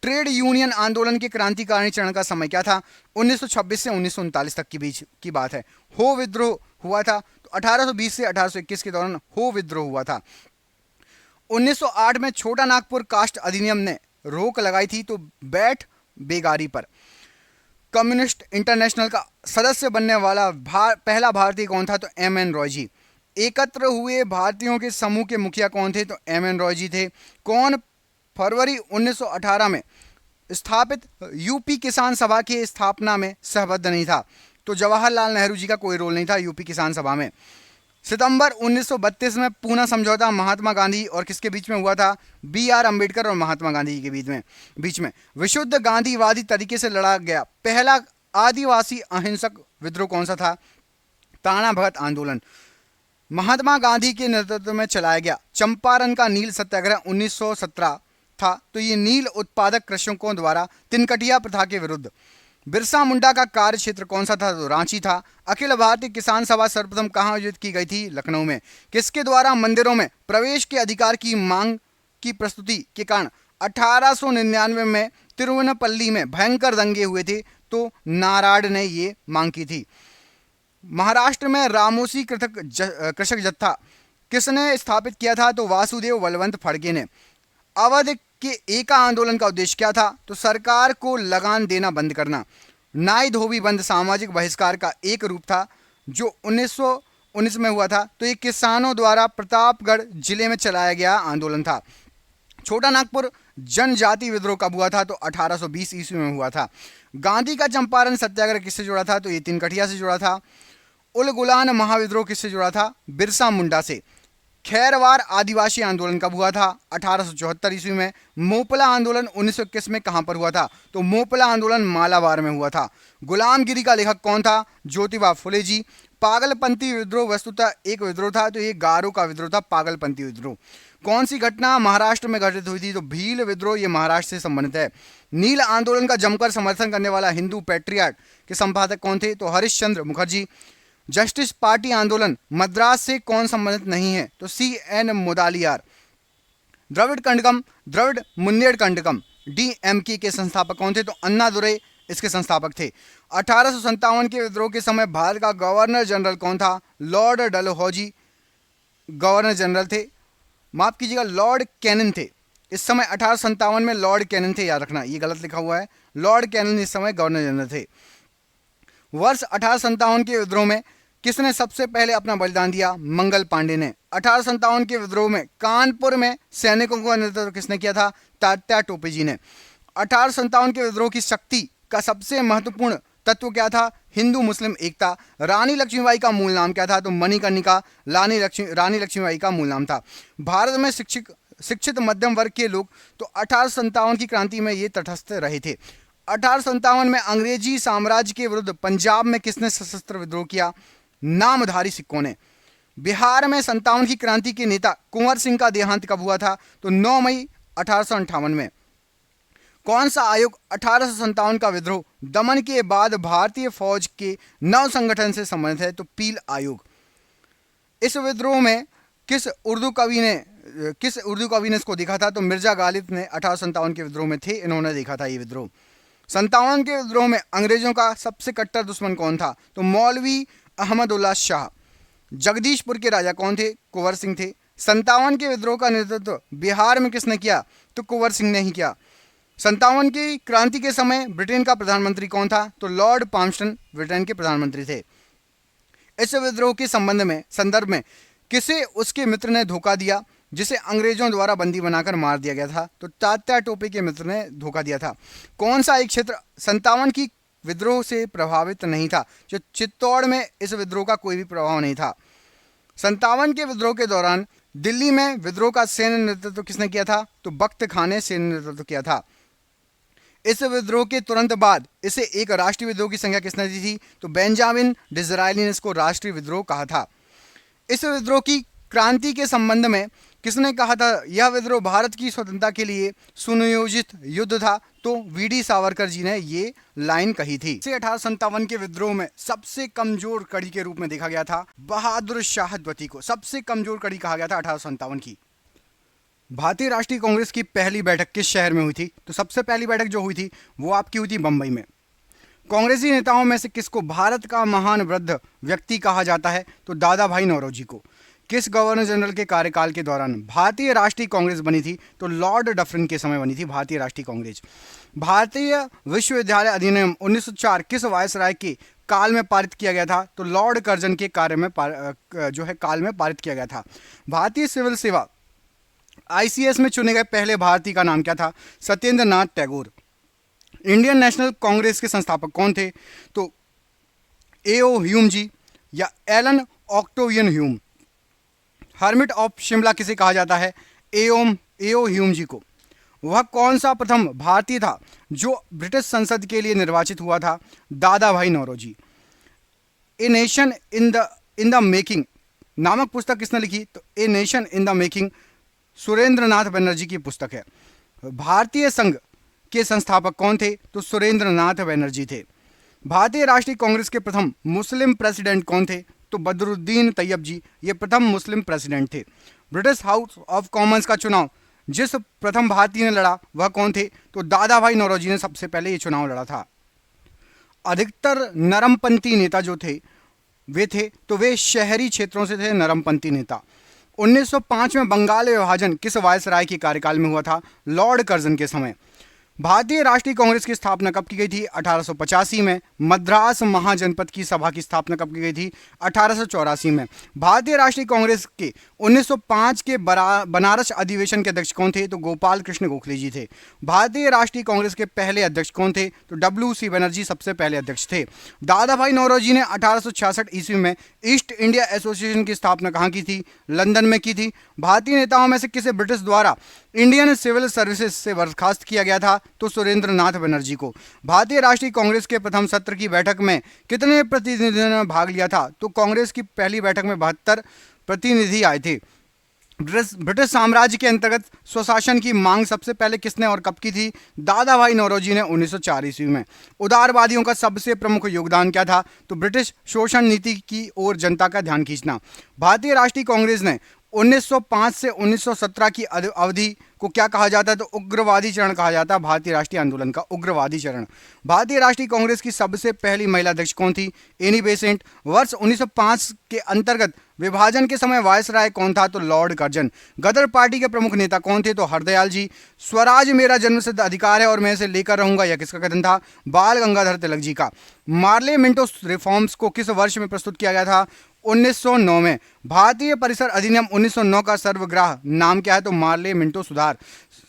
ट्रेड यूनियन आंदोलन के क्रांतिकारी चरण का समय क्या था? 1926 से 1939 तक के बीच की बात है। हो विद्रोह हुआ था तो 1820 से 1821 के दौरान हो विद्रोह हुआ था। 1908 में छोटा नागपुर कास्ट अधिनियम ने रोक लगाई थी तो बैठ बेगारी पर। कम्युनिस्ट इंटरनेशनल का सदस्य बनने वाला पहला भारतीय कौन था? तो MN रॉय जी। एकत्र हुए भारतीयों के समूह के मुखिया कौन थे? तो MN रॉय जी थे। कौन फरवरी 1918 में स्थापित यूपी किसान सभा की स्थापना में सहबद्ध नहीं था? तो जवाहरलाल नेहरू जी का कोई रोल नहीं था यूपी किसान सभा में। सितंबर 1932 में पूना समझौता महात्मा गांधी और किसके बीच में हुआ था? BR अम्बेडकर और महात्मा गांधी के बीच में विशुद्ध गांधीवादी तरीके से लड़ा गया पहला आदिवासी अहिंसक विद्रोह कौन सा था? ताना भगत आंदोलन। महात्मा गांधी के नेतृत्व में चलाया गया चंपारण का नील सत्याग्रह 1917 था। तो ये नील उत्पादक कृषकों द्वारा तिनकटिया प्रथा के विरुद्ध। बिरसा मुंडा का कार्य क्षेत्र कौन सा था? तो रांची था। अखिल भारतीय किसान सभा सर्वप्रथम कहाँ आयोजित की गई थी? लखनऊ में। किसके द्वारा मंदिरों में प्रवेश के अधिकार की मांग की प्रस्तुति के कारण 1899 में तिरुवनपल्ली में भयंकर दंगे हुए थे? तो नारायण ने ये मांग की थी। महाराष्ट्र में रामोसी कृषक जत्था किसने स्थापित किया था? तो वासुदेव बलवंत फड़के ने। अवध के एका आंदोलन का उद्देश्य क्या था? तो सरकार को लगान देना बंद करना। नाई धोबी बंद सामाजिक बहिष्कार का एक रूप था जो 1919 में हुआ था। तो ये किसानों द्वारा प्रतापगढ़ जिले में चलाया गया आंदोलन था। छोटा नागपुर जनजाति विद्रोह कब हुआ था? तो 1820 ईस्वी में हुआ था। गांधी का चंपारण सत्याग्रह किससे जुड़ा था? तो ये तिनकटिया से जुड़ा था। उलगुलान महाविद्रोह किससे जुड़ा था? बिरसा मुंडा से। खैरवार आदिवासी आंदोलन कब हुआ था? 1874 ईस्वी में। मोपला आंदोलन 1921 में कहां पर हुआ था? तो मोपला आंदोलन मालाबार में हुआ था। गुलामगिरी का लेखक कौन था? ज्योतिबा फुले जी। पागलपंथी विद्रोह वस्तुतः एक विद्रोह था। तो ये गारो का विद्रोह था पागलपंथी विद्रोह। कौन सी घटना महाराष्ट्र में घटित हुई थी? तो भील विद्रोह, ये महाराष्ट्र से संबंधित है। नील आंदोलन का जमकर समर्थन करने वाला हिंदू पैट्रियट के संपादक कौन थे? तो हरिश्चंद्र मुखर्जी। जस्टिस पार्टी आंदोलन मद्रास से कौन संबंधित नहीं है? तो CN मुदालियार। द्रविड़ कंडकम, द्रविड़ मुन्नेड़ कंडकम DMK के संस्थापक कौन थे? तो अन्नादुरई इसके संस्थापक थे। 1857 के विद्रोह के समय भारत का गवर्नर जनरल कौन था? लॉर्ड डलहौजी गवर्नर जनरल थे। माफ कीजिएगा, लॉर्ड कैनिन थे इस समय। 1857 में लॉर्ड कैनिन थे, याद रखना, ये गलत लिखा हुआ है। लॉर्ड कैनिन इस समय गवर्नर जनरल थे। वर्ष 1857 के विद्रोह में किसने सबसे पहले अपना बलिदान दिया? मंगल पांडे ने। 1857 के विद्रोह में कानपुर में सैनिकों का नेतृत्व किसने किया था? तात्या टोपे जी ने। 1857 के विद्रोह की शक्ति का सबसे महत्वपूर्ण तत्व क्या था? हिंदू मुस्लिम एकता। रानी लक्ष्मीबाई का मूल नाम क्या था? तो मणिकर्णिका रानी लक्ष्मीबाई का मूल नाम था। भारत में शिक्षित मध्यम वर्ग के लोग तो 1857 की क्रांति में ये तटस्थ रहे थे। 1857 में अंग्रेजी साम्राज्य के विरुद्ध पंजाब में किसने सशस्त्र विद्रोह किया? नामधारी सिखों ने। बिहार में 57 की क्रांति के नेता कुंवर सिंह का देहांत कब हुआ था? तो 9 मई 1858 में। कौन सा आयोग 1857 का विद्रोह दमन के बाद भारतीय फौज के नव संगठन से संबंधित है? तो पील आयोग। इस विद्रोह में किस उर्दू कवि ने इसको देखा था? तो मिर्जा गालिब ने 1857 के विद्रोह में थे, इन्होंने देखा था ये विद्रोह। 57 के विद्रोह में अंग्रेजों का सबसे कट्टर दुश्मन कौन था? तो मौलवी अहमद उल्लाह शाह। जगदीशपुर के राजा कौन थे? कुंवर सिंह थे। 57 के विद्रोह का नेतृत्व बिहार में किसने किया? तो कुंवर सिंह ने ही किया। 57 की क्रांति के समय ब्रिटेन का प्रधानमंत्री कौन था? तो लॉर्ड पाल्मस्टन ब्रिटेन के प्रधानमंत्री थे। इस विद्रोह के संदर्भ में किसे उसके मित्र ने धोखा दिया जिसे अंग्रेजों द्वारा बंदी बनाकर मार दिया गया था? तो तात्या टोपे के मित्र ने धोखा दिया था। कौन सा एक क्षेत्र 57 की विद्रोह से प्रभावित नहीं था? जो चित्तौड़ में इस विद्रोह का कोई भी प्रभाव नहीं था। 57 के विद्रोह के दौरान दिल्ली में विद्रोह का सैन्य नेतृत्व किसने किया था? तो बख्त खान ने सैन्य नेतृत्व किया था। इस विद्रोह के तुरंत बाद इसे एक राष्ट्रीय विद्रोह की संज्ञा किसने दी थी? तो बेंजामिन डिज़रायली ने इसको राष्ट्रीय विद्रोह कहा था। इस विद्रोह की क्रांति के संबंध में किसने कहा था यह विद्रोह भारत की स्वतंत्रता के लिए सुनियोजित युद्ध था? तो वीडी सावरकर जी ने ये लाइन कही थी। 1857 के विद्रोह में सबसे कमजोर कड़ी के रूप में देखा गया था बहादुर शाह द्वितीय को। सबसे कमजोर कड़ी कहा गया था 1857 की। भारतीय राष्ट्रीय कांग्रेस की पहली बैठक किस शहर में हुई थी? तो सबसे पहली बैठक जो हुई थी वो आपकी हुई थी बंबई में। कांग्रेसी नेताओं में से किसको भारत का महान वृद्ध व्यक्ति कहा जाता है? तो दादा भाई नौरोजी को। किस गवर्नर जनरल के कार्यकाल के दौरान भारतीय राष्ट्रीय कांग्रेस बनी थी? तो लॉर्ड डफरिन के समय बनी थी भारतीय राष्ट्रीय कांग्रेस। भारतीय विश्वविद्यालय अधिनियम 1904 किस वायसराय के काल में पारित किया गया था? तो लॉर्ड कर्जन के काल में पारित किया गया था। भारतीय सिविल सेवा ICS में चुने गए पहले भारतीय का नाम क्या था? Satyendra Nath Tagore. Indian National Congress के संस्थापक कौन थे? तो A.O. ह्यूम जी या Allan Octavian Hume. Hermit of Shimla किसे कहा जाता है? A.O. ह्यूम जी को। वह कौन सा प्रथम भारतीय था जो ब्रिटिश संसद के लिए निर्वाचित हुआ था? Dadabhai Naoroji. A nation in the making नामक पुस्तक किसने लिखी? तो a nation in the making Surendranath Banerjee की पुस्तक है। भारतीय संघ के संस्थापक कौन थे? तो सुरेंद्र नाथ बनर्जी थे। भारतीय राष्ट्रीय कांग्रेस के प्रथम मुस्लिम प्रेसिडेंट कौन थे? तो बदरुद्दीन तैयब जी ये प्रथम मुस्लिम प्रेसिडेंट थे। ब्रिटिश हाउस ऑफ कॉमन्स का चुनाव जिस प्रथम भारतीय ने लड़ा वह कौन थे? तो दादा भाई नौरोजी ने सबसे पहले ये चुनाव लड़ा था। अधिकतर नरमपंथी नेता जो थे वे शहरी क्षेत्रों से थे। नरमपंथी नेता 1905 में बंगाल विभाजन किस वायसराय के कार्यकाल में हुआ था? लॉर्ड कर्जन के समय। भारतीय राष्ट्रीय कांग्रेस की स्थापना कब की गई थी? 1885 में। मद्रास महाजनपद की सभा की स्थापना कब की गई थी? 1884 में। भारतीय राष्ट्रीय कांग्रेस के 1905 के बनारस अधिवेशन के अध्यक्ष कौन थे? तो गोपाल कृष्ण गोखले जी थे। भारतीय राष्ट्रीय कांग्रेस के पहले अध्यक्ष कौन थे? तो WC बनर्जी सबसे पहले अध्यक्ष थे। दादा भाई नौरोजी ने 1866 ईस्वी में ईस्ट इंडिया एसोसिएशन की स्थापना कहाँ की थी? लंदन में की थी। भारतीय नेताओं में से किसे ब्रिटिश द्वारा इंडियन सिविल सर्विसेज से बर्खास्त किया गया था? तो सुरेंद्र नाथ बनर्जी को। भारतीय राष्ट्रीय कांग्रेस के प्रथम सत्र की बैठक में कितने प्रतिनिधियों ने भाग लिया था? तो कांग्रेस की पहली बैठक में 72 प्रतिनिधि आए थे। ब्रिटिश साम्राज्य के अंतर्गत स्वशासन की मांग सबसे पहले किसने और कब की थी? दादा भाई नौरोजी ने 1904 ईस्वी में। उदारवादियों का सबसे प्रमुख योगदान क्या था? तो ब्रिटिश शोषण नीति की ओर जनता का ध्यान खींचना। भारतीय राष्ट्रीय कांग्रेस ने 1905 से 1917 की अवधि को क्या कहा जाता है? तो उग्रवादी चरण कहा जाता है। भारतीय राष्ट्रीय आंदोलन का उग्रवादी चरण। भारतीय राष्ट्रीय कांग्रेस की सबसे पहली महिला अध्यक्ष कौन थी? Annie Besant. वर्ष 1905 के अंतर्गत विभाजन के समय वायसराय कौन था? तो लॉर्ड कर्जन। गदर पार्टी के प्रमुख नेता कौन थे? तो हरदयाल जी। स्वराज मेरा जन्मसिद्ध अधिकार है और मैं इसे लेकर रहूंगा, यह किसका कथन था? बाल गंगाधर तिलक जी का। मार्ले मिंटो रिफॉर्म्स को किस वर्ष में प्रस्तुत किया गया था? 1909 में। भारतीय परिसर अधिनियम 1909 का सर्वग्राह नाम क्या है? तो मार्ले मिंटो सुधार।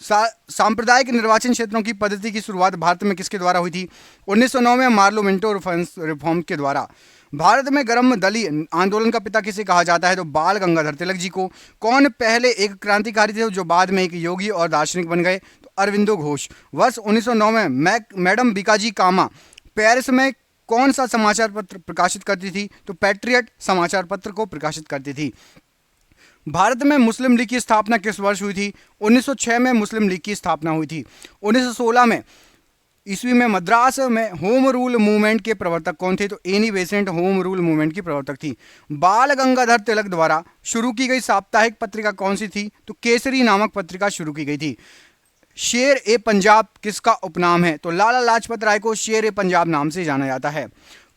सांप्रदायिक निर्वाचन क्षेत्रों की पद्धति की शुरुआत भारत में किसके द्वारा हुई थी? 1909 में मार्लो मिंटो रिफॉर्म के द्वारा। भारत में गर्म दलीय आंदोलन का पिता किसे कहा जाता है? तो बाल गंगाधर तिलक जी को। कौन पहले एक क्रांतिकारी थे जो बाद में एक योगी और दार्शनिक बन गए? तो अरविंदो घोष। वर्ष 1909 में मैडम बीकाजी कामा पेरिस में कौन सा समाचार पत्र प्रकाशित करती थी? तो पैट्रियट समाचार पत्र को प्रकाशित करती थी। भारत में मुस्लिम लीग की स्थापना किस वर्ष हुई थी? 1906 में मुस्लिम लीग की स्थापना हुई थी। 1916 में ईस्वी में मद्रास में होम रूल मूवमेंट के प्रवर्तक कौन थे? तो Annie Besant home rule movement की प्रवर्तक थी। बाल गंगाधर तिलक द्वारा शुरू की गई साप्ताहिक पत्रिका कौन सी थी? तो केसरी नामक पत्रिका शुरू की गई थी। शेर ए पंजाब किसका उपनाम है? तो लाला लाजपत राय को शेर ए पंजाब नाम से जाना जाता है।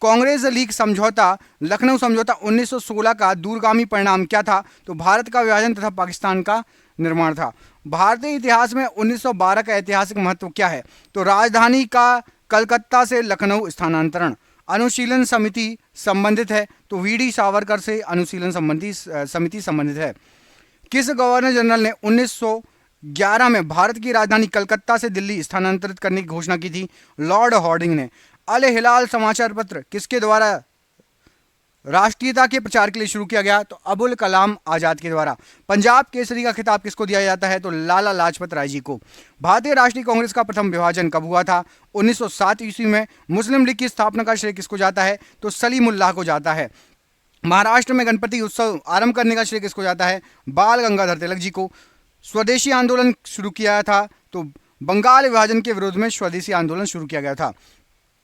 कांग्रेस लीग समझौता, लखनऊ समझौता 1916 का दूरगामी परिणाम क्या था? तो भारत का विभाजन तथा पाकिस्तान का निर्माण था। भारतीय इतिहास में 1912 का ऐतिहासिक महत्व क्या है? तो राजधानी का कलकत्ता से लखनऊ स्थानांतरण। अनुशीलन समिति संबंधित है? तो वीडी सावरकर से अनुशीलन संबंधी समिति संबंधित है। किस गवर्नर जनरल ने 1911 में भारत की राजधानी कलकत्ता से दिल्ली स्थानांतरित करने की घोषणा की थी? लॉर्ड हॉर्डिंग ने। अल हिलाल समाचार पत्र किसके द्वारा राष्ट्रीयता के प्रचार के लिए शुरू किया गया? तो अबुल कलाम आजाद के द्वारा। पंजाब केसरी का खिताब किसको दिया जाता है? तो लाला लाजपत राय जी को। भारतीय राष्ट्रीय कांग्रेस का प्रथम विभाजन कब हुआ था? 1907 ईस्वी में। मुस्लिम लीग की स्थापना का श्रेय किसको जाता है? तो सलीमुल्लाह को जाता है। महाराष्ट्र में गणपति उत्सव आरंभ करने का श्रेय किसको जाता है? बाल गंगाधर तिलक जी को। स्वदेशी आंदोलन शुरू किया था? तो बंगाल विभाजन के विरोध में स्वदेशी आंदोलन शुरू किया गया था।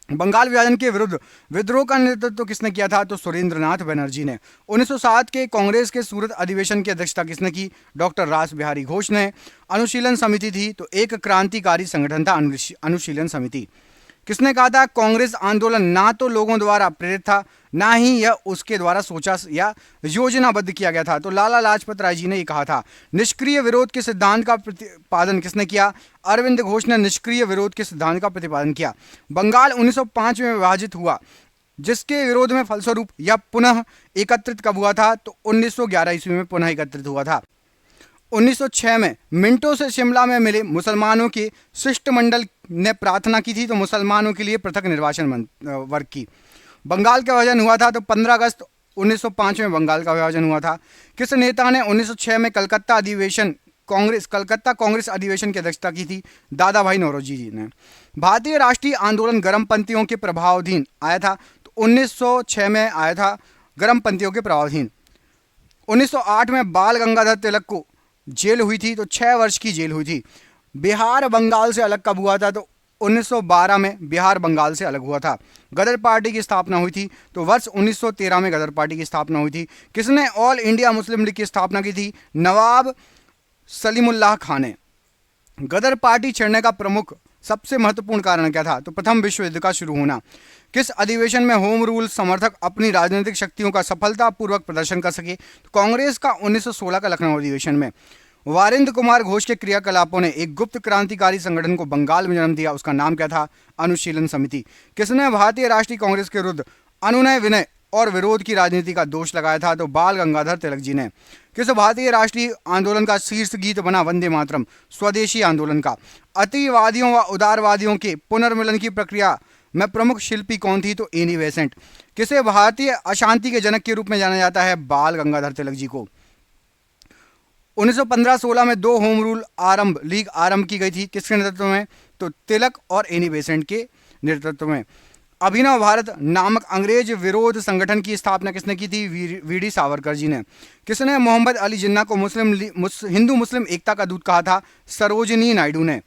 बंगाल विभाजन के विरुद्ध विद्रोह का नेतृत्व किसने किया था? तो सुरेंद्रनाथ बनर्जी ने। 1907 के कांग्रेस के सूरत अधिवेशन की अध्यक्षता किसने की? डॉक्टर रास बिहारी घोष ने। अनुशीलन समिति थी? तो एक क्रांतिकारी संगठन था अनुशीलन समिति। किसने कहा था कांग्रेस आंदोलन ना तो लोगों द्वारा प्रेरित था, ना ही यह उसके द्वारा सोचा या योजनाबद्ध किया गया था? तो लाला लाजपत राय जी ने यह कहा था। निष्क्रिय विरोध के सिद्धांत का प्रतिपादन किसने किया? अरविंद घोष ने निष्क्रिय विरोध के सिद्धांत का प्रतिपादन किया। बंगाल 1905 में विभाजित हुआ, जिसके विरोध में फलस्वरूप यह पुनः एकत्रित कब हुआ था? तो 1911 ईस्वी में पुनः एकत्रित हुआ था। 1906 में मिंटो से शिमला में मिले मुसलमानों के शिष्टमंडल ने प्रार्थना की थी, तो मुसलमानों के लिए पृथक निर्वाचन वर्ग की। बंगाल का विभाजन हुआ था? तो 15 अगस्त 1905 में बंगाल का विभाजन हुआ था। किस नेता ने 1906 में कलकत्ता कांग्रेस अधिवेशन की अध्यक्षता की थी? दादा भाई नौरोजी जी ने। भारतीय राष्ट्रीय आंदोलन गर्मपंथियों के प्रभावाधीन आया था? तो 1906 में आया था गर्मपंथियों के प्रभावाधीन। 1908 में बाल गंगाधर तिलक को जेल हुई थी, तो 6 वर्ष की जेल हुई थी। बिहार बंगाल से अलग कब हुआ था? तो 1912 में बिहार बंगाल से अलग हुआ था। गदर पार्टी की स्थापना हुई थी? तो वर्ष 1913 में गदर पार्टी की स्थापना हुई थी। किसने ऑल इंडिया मुस्लिम लीग की स्थापना की थी? नवाब सलीमुल्लाह खान ने। गदर पार्टी छिड़ने का प्रमुख सबसे महत्वपूर्ण कारण क्या था? तो प्रथम विश्व युद्ध का शुरू होना। किस अधिवेशन में होम रूल समर्थक अपनी राजनीतिक शक्तियों का सफलतापूर्वक प्रदर्शन कर सके? तो कांग्रेस का 1916 का लखनऊ अधिवेशन में। वारिंद कुमार घोष के क्रियाकलापों ने एक गुप्त क्रांतिकारी संगठन को बंगाल में जन्म दिया, उसका नाम क्या था? अनुशीलन समिति। किसने भारतीय राष्ट्रीय कांग्रेस के विरुद्ध अनुनय विनय और विरोध की राजनीति का दोष लगाया था? तो बाल गंगाधर तिलक जी ने। किस भारतीय राष्ट्रीय आंदोलन का शीर्ष गीत बना वंदे मातरम? स्वदेशी आंदोलन का। अतिवादियों व उदारवादियों के पुनर्मिलन की प्रक्रिया में प्रमुख शिल्पी कौन थी? तो एनी बेसेंट। किसे भारतीय अशांति के जनक के रूप में जाना जाता है? बाल गंगाधर तिलक जी को। 1915-16 में 2 होम रूल लीग आरंभ की गई थी, किसके नेतृत्व में? तो तिलक और एनी बेसेंट के नेतृत्व में। अभिनव भारत नामक अंग्रेज विरोध संगठन की स्थापना किसने की थी? वीडी सावरकर जी ने। किसने मोहम्मद अली जिन्ना को हिंदू मुस्लिम एकता का दूत कहा था? सरोजिनी नायडू ने।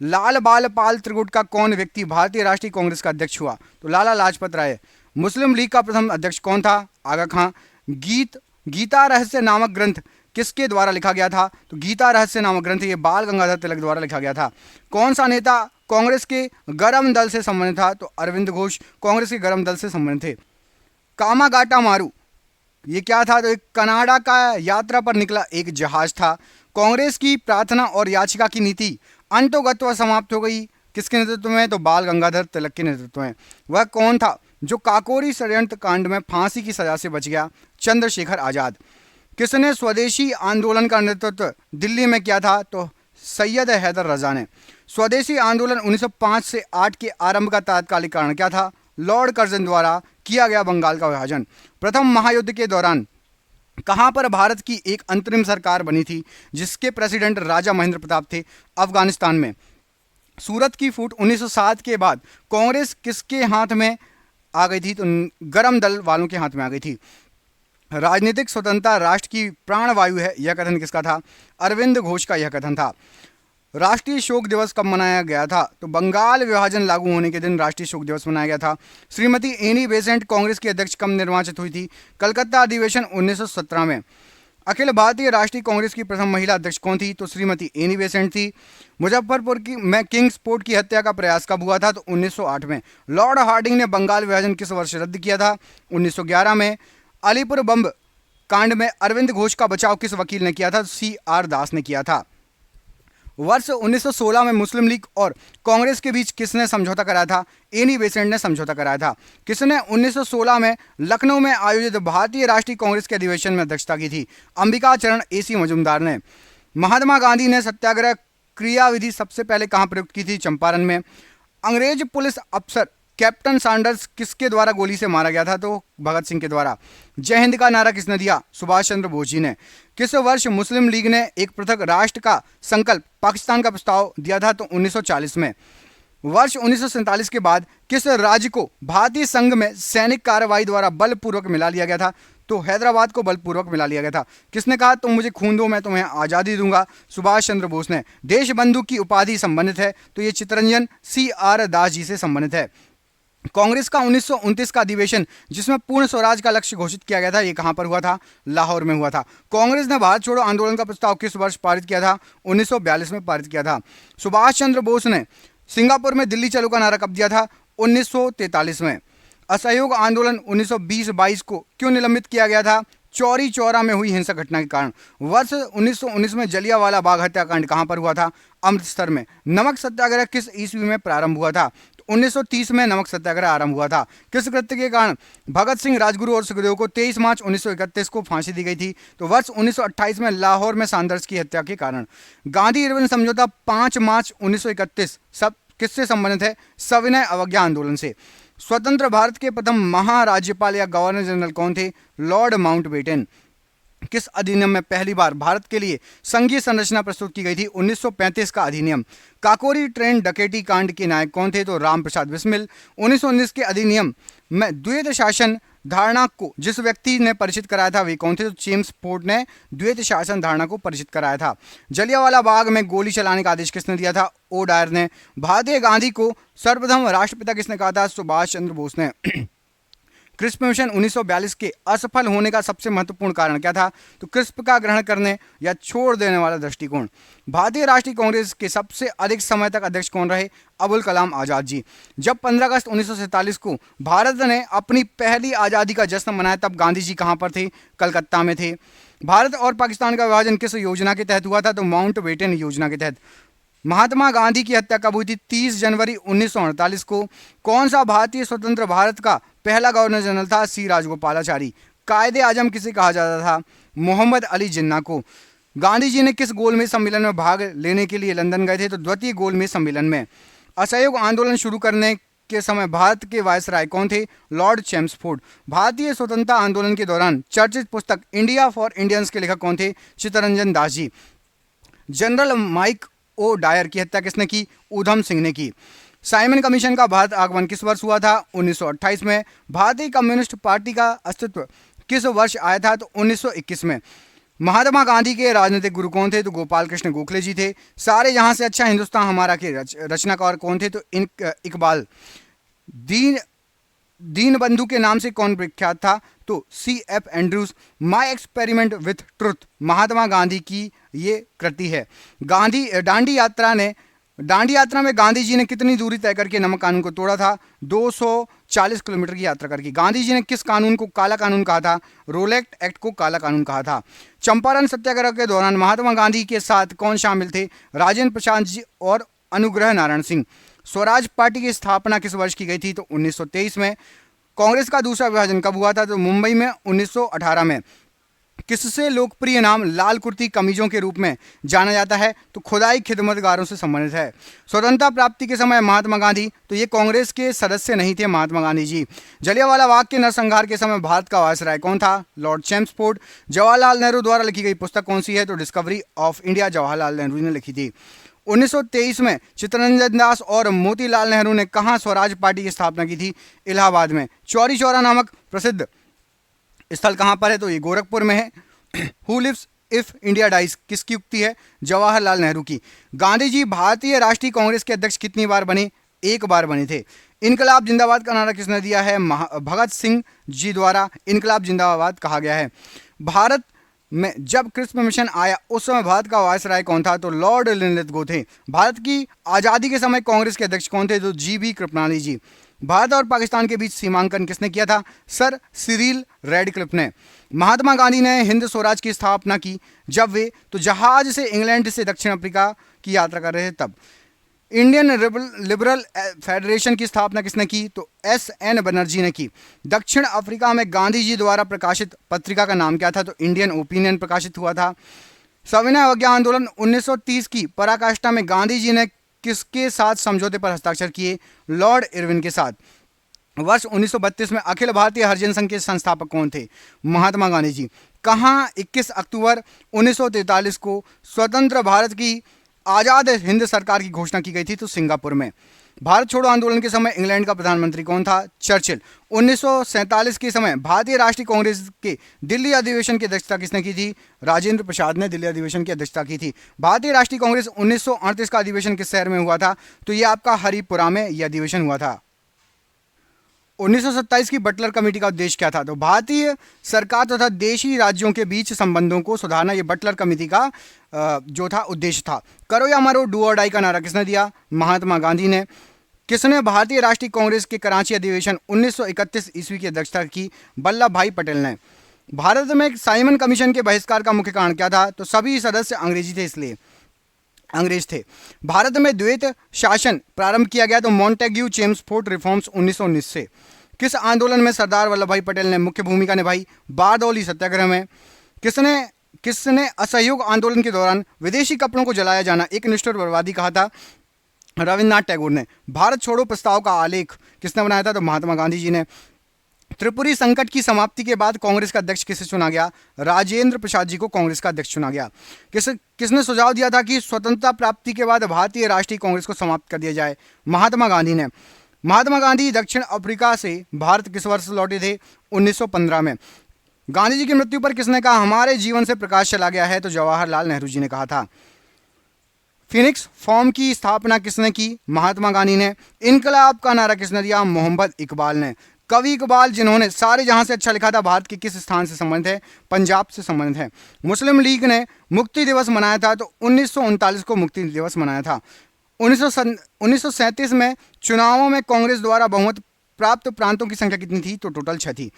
लाल बाल पाल त्रिगुट का कौन व्यक्ति भारतीय राष्ट्रीय कांग्रेस का अध्यक्ष हुआ? तो लाला लाजपत राय। मुस्लिम लीग का प्रथम अध्यक्ष कौन था? आगा खां। गीता रहस्य नामक ग्रंथ किसके द्वारा लिखा गया था? तो गीता रहस्य नामक ग्रंथ ये बाल गंगाधर तिलक द्वारा लिखा गया था। कौन सा नेता कांग्रेस के गरम दल से संबंधित था? तो अरविंद घोष कांग्रेस के गरम दल से संबंधित थे। कामागाटा मारू ये क्या था? तो एक कनाडा का यात्रा पर निकला एक जहाज था। कांग्रेस की प्रार्थना और याचिका की नीति अंतोगत्वा समाप्त हो गई। किसके नेतृत्व में? तो बाल गंगाधर तिलक के नेतृत्व में। वह कौन था जो काकोरी षड्यंत्र कांड में फांसी की सजा से बच गया? चंद्रशेखर आजाद। किसने स्वदेशी आंदोलन का नेतृत्व दिल्ली में किया था? तो सैयद हैदर रजा ने। स्वदेशी आंदोलन 1905 से 8 के आरंभ का तात्कालिक कारण क्या था? लॉर्ड कर्जन द्वारा किया गया बंगाल का विभाजन। प्रथम महायुद्ध के दौरान कहां पर भारत की एक अंतरिम सरकार बनी थी जिसके प्रेसिडेंट राजा महेंद्र प्रताप थे? अफगानिस्तान में। सूरत की फूट 1907 के बाद कांग्रेस किसके हाथ में आ गई थी? तो गरम दल वालों के हाथ में आ गई थी। राजनीतिक स्वतंत्रता राष्ट्र की प्राणवायु है, यह कथन किसका था? अरविंद घोष का यह कथन था। राष्ट्रीय शोक दिवस कब मनाया गया था? तो बंगाल विभाजन लागू होने के दिन राष्ट्रीय शोक दिवस मनाया गया था। श्रीमती एनी बेसेंट कांग्रेस की अध्यक्ष कब निर्वाचित हुई थी? कलकत्ता अधिवेशन 1917 में। अखिल भारतीय राष्ट्रीय कांग्रेस की प्रथम महिला अध्यक्ष कौन थी? तो श्रीमती एनी बेसेंट थी। मुजफ्फरपुर की में किंग्स पोर्ट की हत्या का प्रयास कब हुआ था? तो 1908 में। लॉर्ड हार्डिंग ने बंगाल विभाजन किस वर्ष रद्द किया था? 1911 में। अलीपुर बम कांड में अरविंद घोष का बचाव किस वकील ने किया था? CR दास ने किया था। वर्ष 1916 में मुस्लिम लीग और कांग्रेस के बीच किसने समझौता कराया था? एनी बेसेंट ने समझौता कराया था। किसने 1916 में लखनऊ में आयोजित भारतीय राष्ट्रीय कांग्रेस के अधिवेशन में अध्यक्षता की थी? अंबिका चरण AC मजूमदार ने। महात्मा गांधी ने सत्याग्रह क्रियाविधि सबसे पहले कहां प्रयुक्त की थी? चंपारण में। अंग्रेज पुलिस अफसर कैप्टन सैंडर्स किसके द्वारा गोली से मारा गया था? तो भगत सिंह के द्वारा। जय हिंद का नारा किसने दिया? सुभाष चंद्र बोस जी ने। किस वर्ष मुस्लिम लीग ने एक पृथक राष्ट्र का संकल्प पाकिस्तान का प्रस्ताव दिया था? तो 1940 में। वर्ष 1947 के बाद किस राज्य को भारतीय संघ में सैनिक कार्रवाई द्वारा बलपूर्वक मिला लिया गया था? तो हैदराबाद को बलपूर्वक मिला लिया गया था। किसने कहा तुम मुझे खून दो मैं तुम्हें आज़ादी दूंगा? सुभाष चंद्र बोस ने। देश बंधु की उपाधि संबंधित है तो ये चित्तरंजन CR दास जी से संबंधित है। कांग्रेस का 1929 का अधिवेशन जिसमें पूर्ण स्वराज का लक्ष्य घोषित किया गया था, ये कहां पर हुआ था? लाहौर में हुआ था। कांग्रेस ने भारत छोड़ो आंदोलन का प्रस्ताव किस वर्ष पारित किया था? 1942 में पारित किया था। सुभाष चंद्र बोस ने सिंगापुर में दिल्ली चलो का नारा कब दिया था? 1943 में। असहयोग आंदोलन 1920-22 को क्यों निलंबित किया गया था? चौरी चौरा में हुई हिंसक घटना के कारण। वर्ष 1919 में जलियांवाला बाग हत्याकांड कहां पर हुआ था? अमृतसर में। नमक सत्याग्रह किस ईस्वी में प्रारंभ हुआ था? 1930 में नमक सत्याग्रह आरंभ हुआ था। किस कृत्य के कारण भगत सिंह, राजगुरु और सुखदेव को 23 मार्च 1931 को फांसी दी गई थी? तो वर्ष 1928 में लाहौर में सैंडर्स की हत्या के कारण। गांधी इरविन समझौता 5 मार्च 1931 सब किससे संबंधित है? सविनय अवज्ञा आंदोलन से। स्वतंत्र भारत के प्रथम महाराज्यपाल या गवर्नर जनरल कौन थे? Lord Mountbatten. किस अधिनियम में पहली बार भारत के लिए संघीय संरचना प्रस्तुत की गई थी? 1935 का अधिनियम। काकोरी ट्रेन डकैती कांड के नायक कौन थे? तो राम प्रसाद बिस्मिल। 1919 के अधिनियम में द्वैत शासन धारणा को जिस व्यक्ति ने परिचित कराया था वे कौन थे? तो जेम्स फोर्ड ने द्वैत शासन धारणा को परिचित कराया था। जलियांवाला बाग में गोली चलाने का आदेश किसने दिया था? ओ डायर ने। भारतीय गांधी को सर्वप्रथम राष्ट्रपिता किसने कहा था? सुभाष चंद्र बोस ने। क्रिस्प मिशन 1942 के असफल होने का सबसे महत्वपूर्ण कारण क्या था? तो क्रिस्प का ग्रहण करने या छोड़ देने वाला दृष्टिकोण। भारतीय राष्ट्रीय कांग्रेस के सबसे अधिक समय तक अध्यक्ष कौन रहे? अबुल कलाम आजाद जी। जब 15 अगस्त 1947 को भारत ने अपनी पहली आज़ादी का जश्न मनाया तब गांधी जी कहां पर थे? कलकत्ता में थे। भारत और पाकिस्तान का विभाजन किस योजना के तहत हुआ था? तो माउंटबेटन योजना के तहत। महात्मा गांधी की हत्या कब हुई थी? 30 जनवरी 1948 को। कौन सा भारतीय स्वतंत्र भारत का पहला गवर्नर जनरल था? C राजगोपालाचारी। कायदे आजम किसे कहा जाता था? मोहम्मद अली जिन्ना को। गांधी जी ने किस गोलमेज सम्मेलन में भाग लेने के लिए लंदन गए थे? तो द्वितीय गोलमेज सम्मेलन में। असहयोग आंदोलन शुरू करने के समय भारत के वायसराय कौन थे? Lord Chelmsford. भारतीय स्वतंत्रता आंदोलन के दौरान चर्चित पुस्तक इंडिया फॉर इंडियंस के लेखक कौन थे? Chittaranjan Das ji. General mic O Dyer की हत्या किसने की? ऊधम सिंह ने की। साइमन कमीशन का भारत आगमन किस वर्ष हुआ था? 1928 में। भारतीय कम्युनिस्ट पार्टी का अस्तित्व किस वर्ष आया था? तो 1921 में। महात्मा गांधी के राजनीतिक गुरु कौन थे? तो गोपाल कृष्ण गोखले जी थे। सारे जहां से अच्छा हिंदुस्तान हमारा के रचनाकार कौन थे? तो इकबाल। दीन बंधु के नाम से कौन विख्यात था? तो C.F. Andrews. My experiment with truth Mahatma Gandhi की ये कृति है। दांडी यात्रा में गांधी जी ने कितनी दूरी तय करके नमक कानून को तोड़ा था? 200 40 किलोमीटर की यात्रा करके। गांधी जी ने किस कानून को काला कानून कहा था? रोलेट एक्ट को काला कानून कहा था। चंपारण सत्याग्रह के दौरान महात्मा गांधी के साथ कौन शामिल थे? राजेंद्र प्रसाद जी और अनुग्रह नारायण सिंह। स्वराज पार्टी की स्थापना किस वर्ष की गई थी? तो 1923 में। कांग्रेस का दूसरा विभाजन कब हुआ था? तो मुंबई में 1918 में। किससे लोकप्रिय नाम लाल कुर्ती कमीजों के रूप में जाना जाता है? तो खुदाई खिदमतगारों से संबंधित है। स्वतंत्रता प्राप्ति के समय महात्मा गांधी, तो ये कांग्रेस के सदस्य नहीं थे महात्मा गांधी जी। जलियांवाला बाग के नरसंहार के समय भारत का वायसराय कौन था? Lord Chelmsford. जवाहरलाल नेहरू द्वारा लिखी गई पुस्तक कौन सी है? तो discovery of India, Jawaharlal Nehru ने लिखी थी। 1923 में चित्तरंजन दास और मोतीलाल नेहरू ने कहाँ स्वराज पार्टी की स्थापना की थी? इलाहाबाद में। चौरी चौरा नामक प्रसिद्ध स्थल कहाँ पर है? तो ये गोरखपुर में है। Who lives if India dies किसकी उक्ति है? जवाहरलाल नेहरू की। गांधी जी भारतीय राष्ट्रीय कांग्रेस के अध्यक्ष कितनी बार बने? एक बार बने थे। इनकलाब जिंदाबाद का नारा किसने दिया है? भगत सिंह जी द्वारा इनकलाब जिंदाबाद कहा गया है। भारत में जब क्रिस्प मिशन आया उस समय भारत का वायसराय कौन था? तो लॉर्ड लिनलिथगो थे। भारत की आज़ादी के समय कांग्रेस के अध्यक्ष कौन थे? तो जी.बी. कृपलानी जी। भारत और पाकिस्तान के बीच सीमांकन किसने किया था? सर सिरिल रेडक्लिफ ने। महात्मा गांधी ने हिंद स्वराज की स्थापना की जब वे तो जहाज से इंग्लैंड से दक्षिण अफ्रीका की यात्रा कर रहे थे तब। इंडियन लिबरल फेडरेशन की स्थापना किसने की? तो S.N. बनर्जी ने की। दक्षिण अफ्रीका में गांधी जी द्वारा प्रकाशित पत्रिका का नाम क्या था? तो इंडियन ओपिनियन प्रकाशित हुआ था। सविनय अवज्ञा आंदोलन 1930 की पराकाष्ठा में गांधी जी ने किसके साथ समझौते पर हस्ताक्षर किए? लॉर्ड इरविन के साथ। वर्ष 1932 में अखिल भारतीय हरिजन संघ के संस्थापक कौन थे? महात्मा गांधी जी। कहाँ 21 अक्टूबर 1943 को स्वतंत्र भारत की आज़ाद हिंद सरकार की घोषणा की गई थी? तो सिंगापुर में। भारत छोड़ो आंदोलन के समय इंग्लैंड का प्रधानमंत्री कौन था? चर्चिल। 1947 के समय भारतीय राष्ट्रीय कांग्रेस के दिल्ली अधिवेशन की अध्यक्षता किसने की थी? राजेंद्र प्रसाद ने दिल्ली अधिवेशन की अध्यक्षता की थी। भारतीय राष्ट्रीय कांग्रेस 1938 का अधिवेशन किस शहर में हुआ था? तो यह आपका हरिपुरा में यह अधिवेशन हुआ था। 1927 की बटलर कमेटी का उद्देश्य क्या था? तो भारतीय सरकार तथा देशी राज्यों के बीच संबंधों को सुधारना, ये बटलर कमेटी का जो था उद्देश्य था। करो या मरो, डू और डाई का नारा किसने दिया? महात्मा गांधी ने। किसने भारतीय राष्ट्रीय कांग्रेस के कराची अधिवेशन 1931 ईस्वी की अध्यक्षता की? वल्लभ भाई पटेल ने। भारत में साइमन कमीशन के बहिष्कार का मुख्य कारण क्या था? तो सभी सदस्य अंग्रेजी थे, इसलिए अंग्रेज थे। भारत में द्वैत शासन प्रारंभ किया गया तो मॉन्टेग्यू चेम्सफोर्ड रिफॉर्म्स 1919 से। किस आंदोलन में सरदार वल्लभ भाई पटेल ने मुख्य भूमिका निभाई? बारदौली सत्याग्रह में। किसने असहयोग आंदोलन के दौरान विदेशी कपड़ों को जलाया जाना एक निष्ठुर बर्बादी कहा था? रविन्द्रनाथ टैगोर ने। भारत छोड़ो प्रस्ताव का आलेख किसने बनाया था? तो महात्मा गांधी जी ने। त्रिपुरी संकट की समाप्ति के बाद कांग्रेस का अध्यक्ष किसे चुना गया? राजेंद्र प्रसाद जी को कांग्रेस का अध्यक्ष चुना गया। किसने सुझाव दिया था कि स्वतंत्रता प्राप्ति के बाद भारतीय राष्ट्रीय कांग्रेस को समाप्त कर दिया जाए? महात्मा गांधी ने। महात्मा गांधी दक्षिण अफ्रीका से भारत किस वर्ष लौटे थे? 1915 में। गांधी जी की मृत्यु पर किसने कहा हमारे जीवन से प्रकाश चला गया है? तो जवाहरलाल नेहरू जी ने कहा था। फिनिक्स फॉर्म की स्थापना किसने की? महात्मा गांधी ने। इनकलाब का नारा किसने दिया? मोहम्मद इकबाल ने। कवि इकबाल जिन्होंने सारे जहां से अच्छा लिखा था भारत के किस स्थान से संबंधित है? पंजाब से संबंधित है। मुस्लिम लीग ने मुक्ति दिवस मनाया था तो 1939 को मुक्ति दिवस मनाया था। 1937 में चुनावों में कांग्रेस द्वारा बहुमत प्राप्त प्रांतों की संख्या कितनी थी? तो टोटल 6 थी।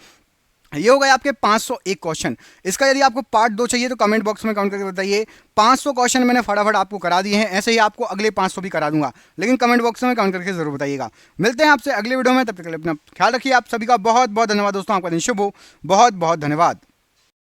ये हो गए आपके 501 क्वेश्चन। इसका यदि आपको पार्ट 2 चाहिए तो कमेंट बॉक्स में कमेंट करके बताइए। 500 क्वेश्चन मैंने फटाफट आपको करा दिए हैं, ऐसे ही आपको अगले 500 भी करा दूंगा, लेकिन कमेंट बॉक्स में कमेंट करके जरूर बताइए। मिलते हैं आपसे अगले वीडियो में, तब तक के लिए अपना ख्याल रखिए। आप सभी का बहुत बहुत धन्यवाद दोस्तों, आपका दिन शुभ हो। बहुत बहुत धन्यवाद।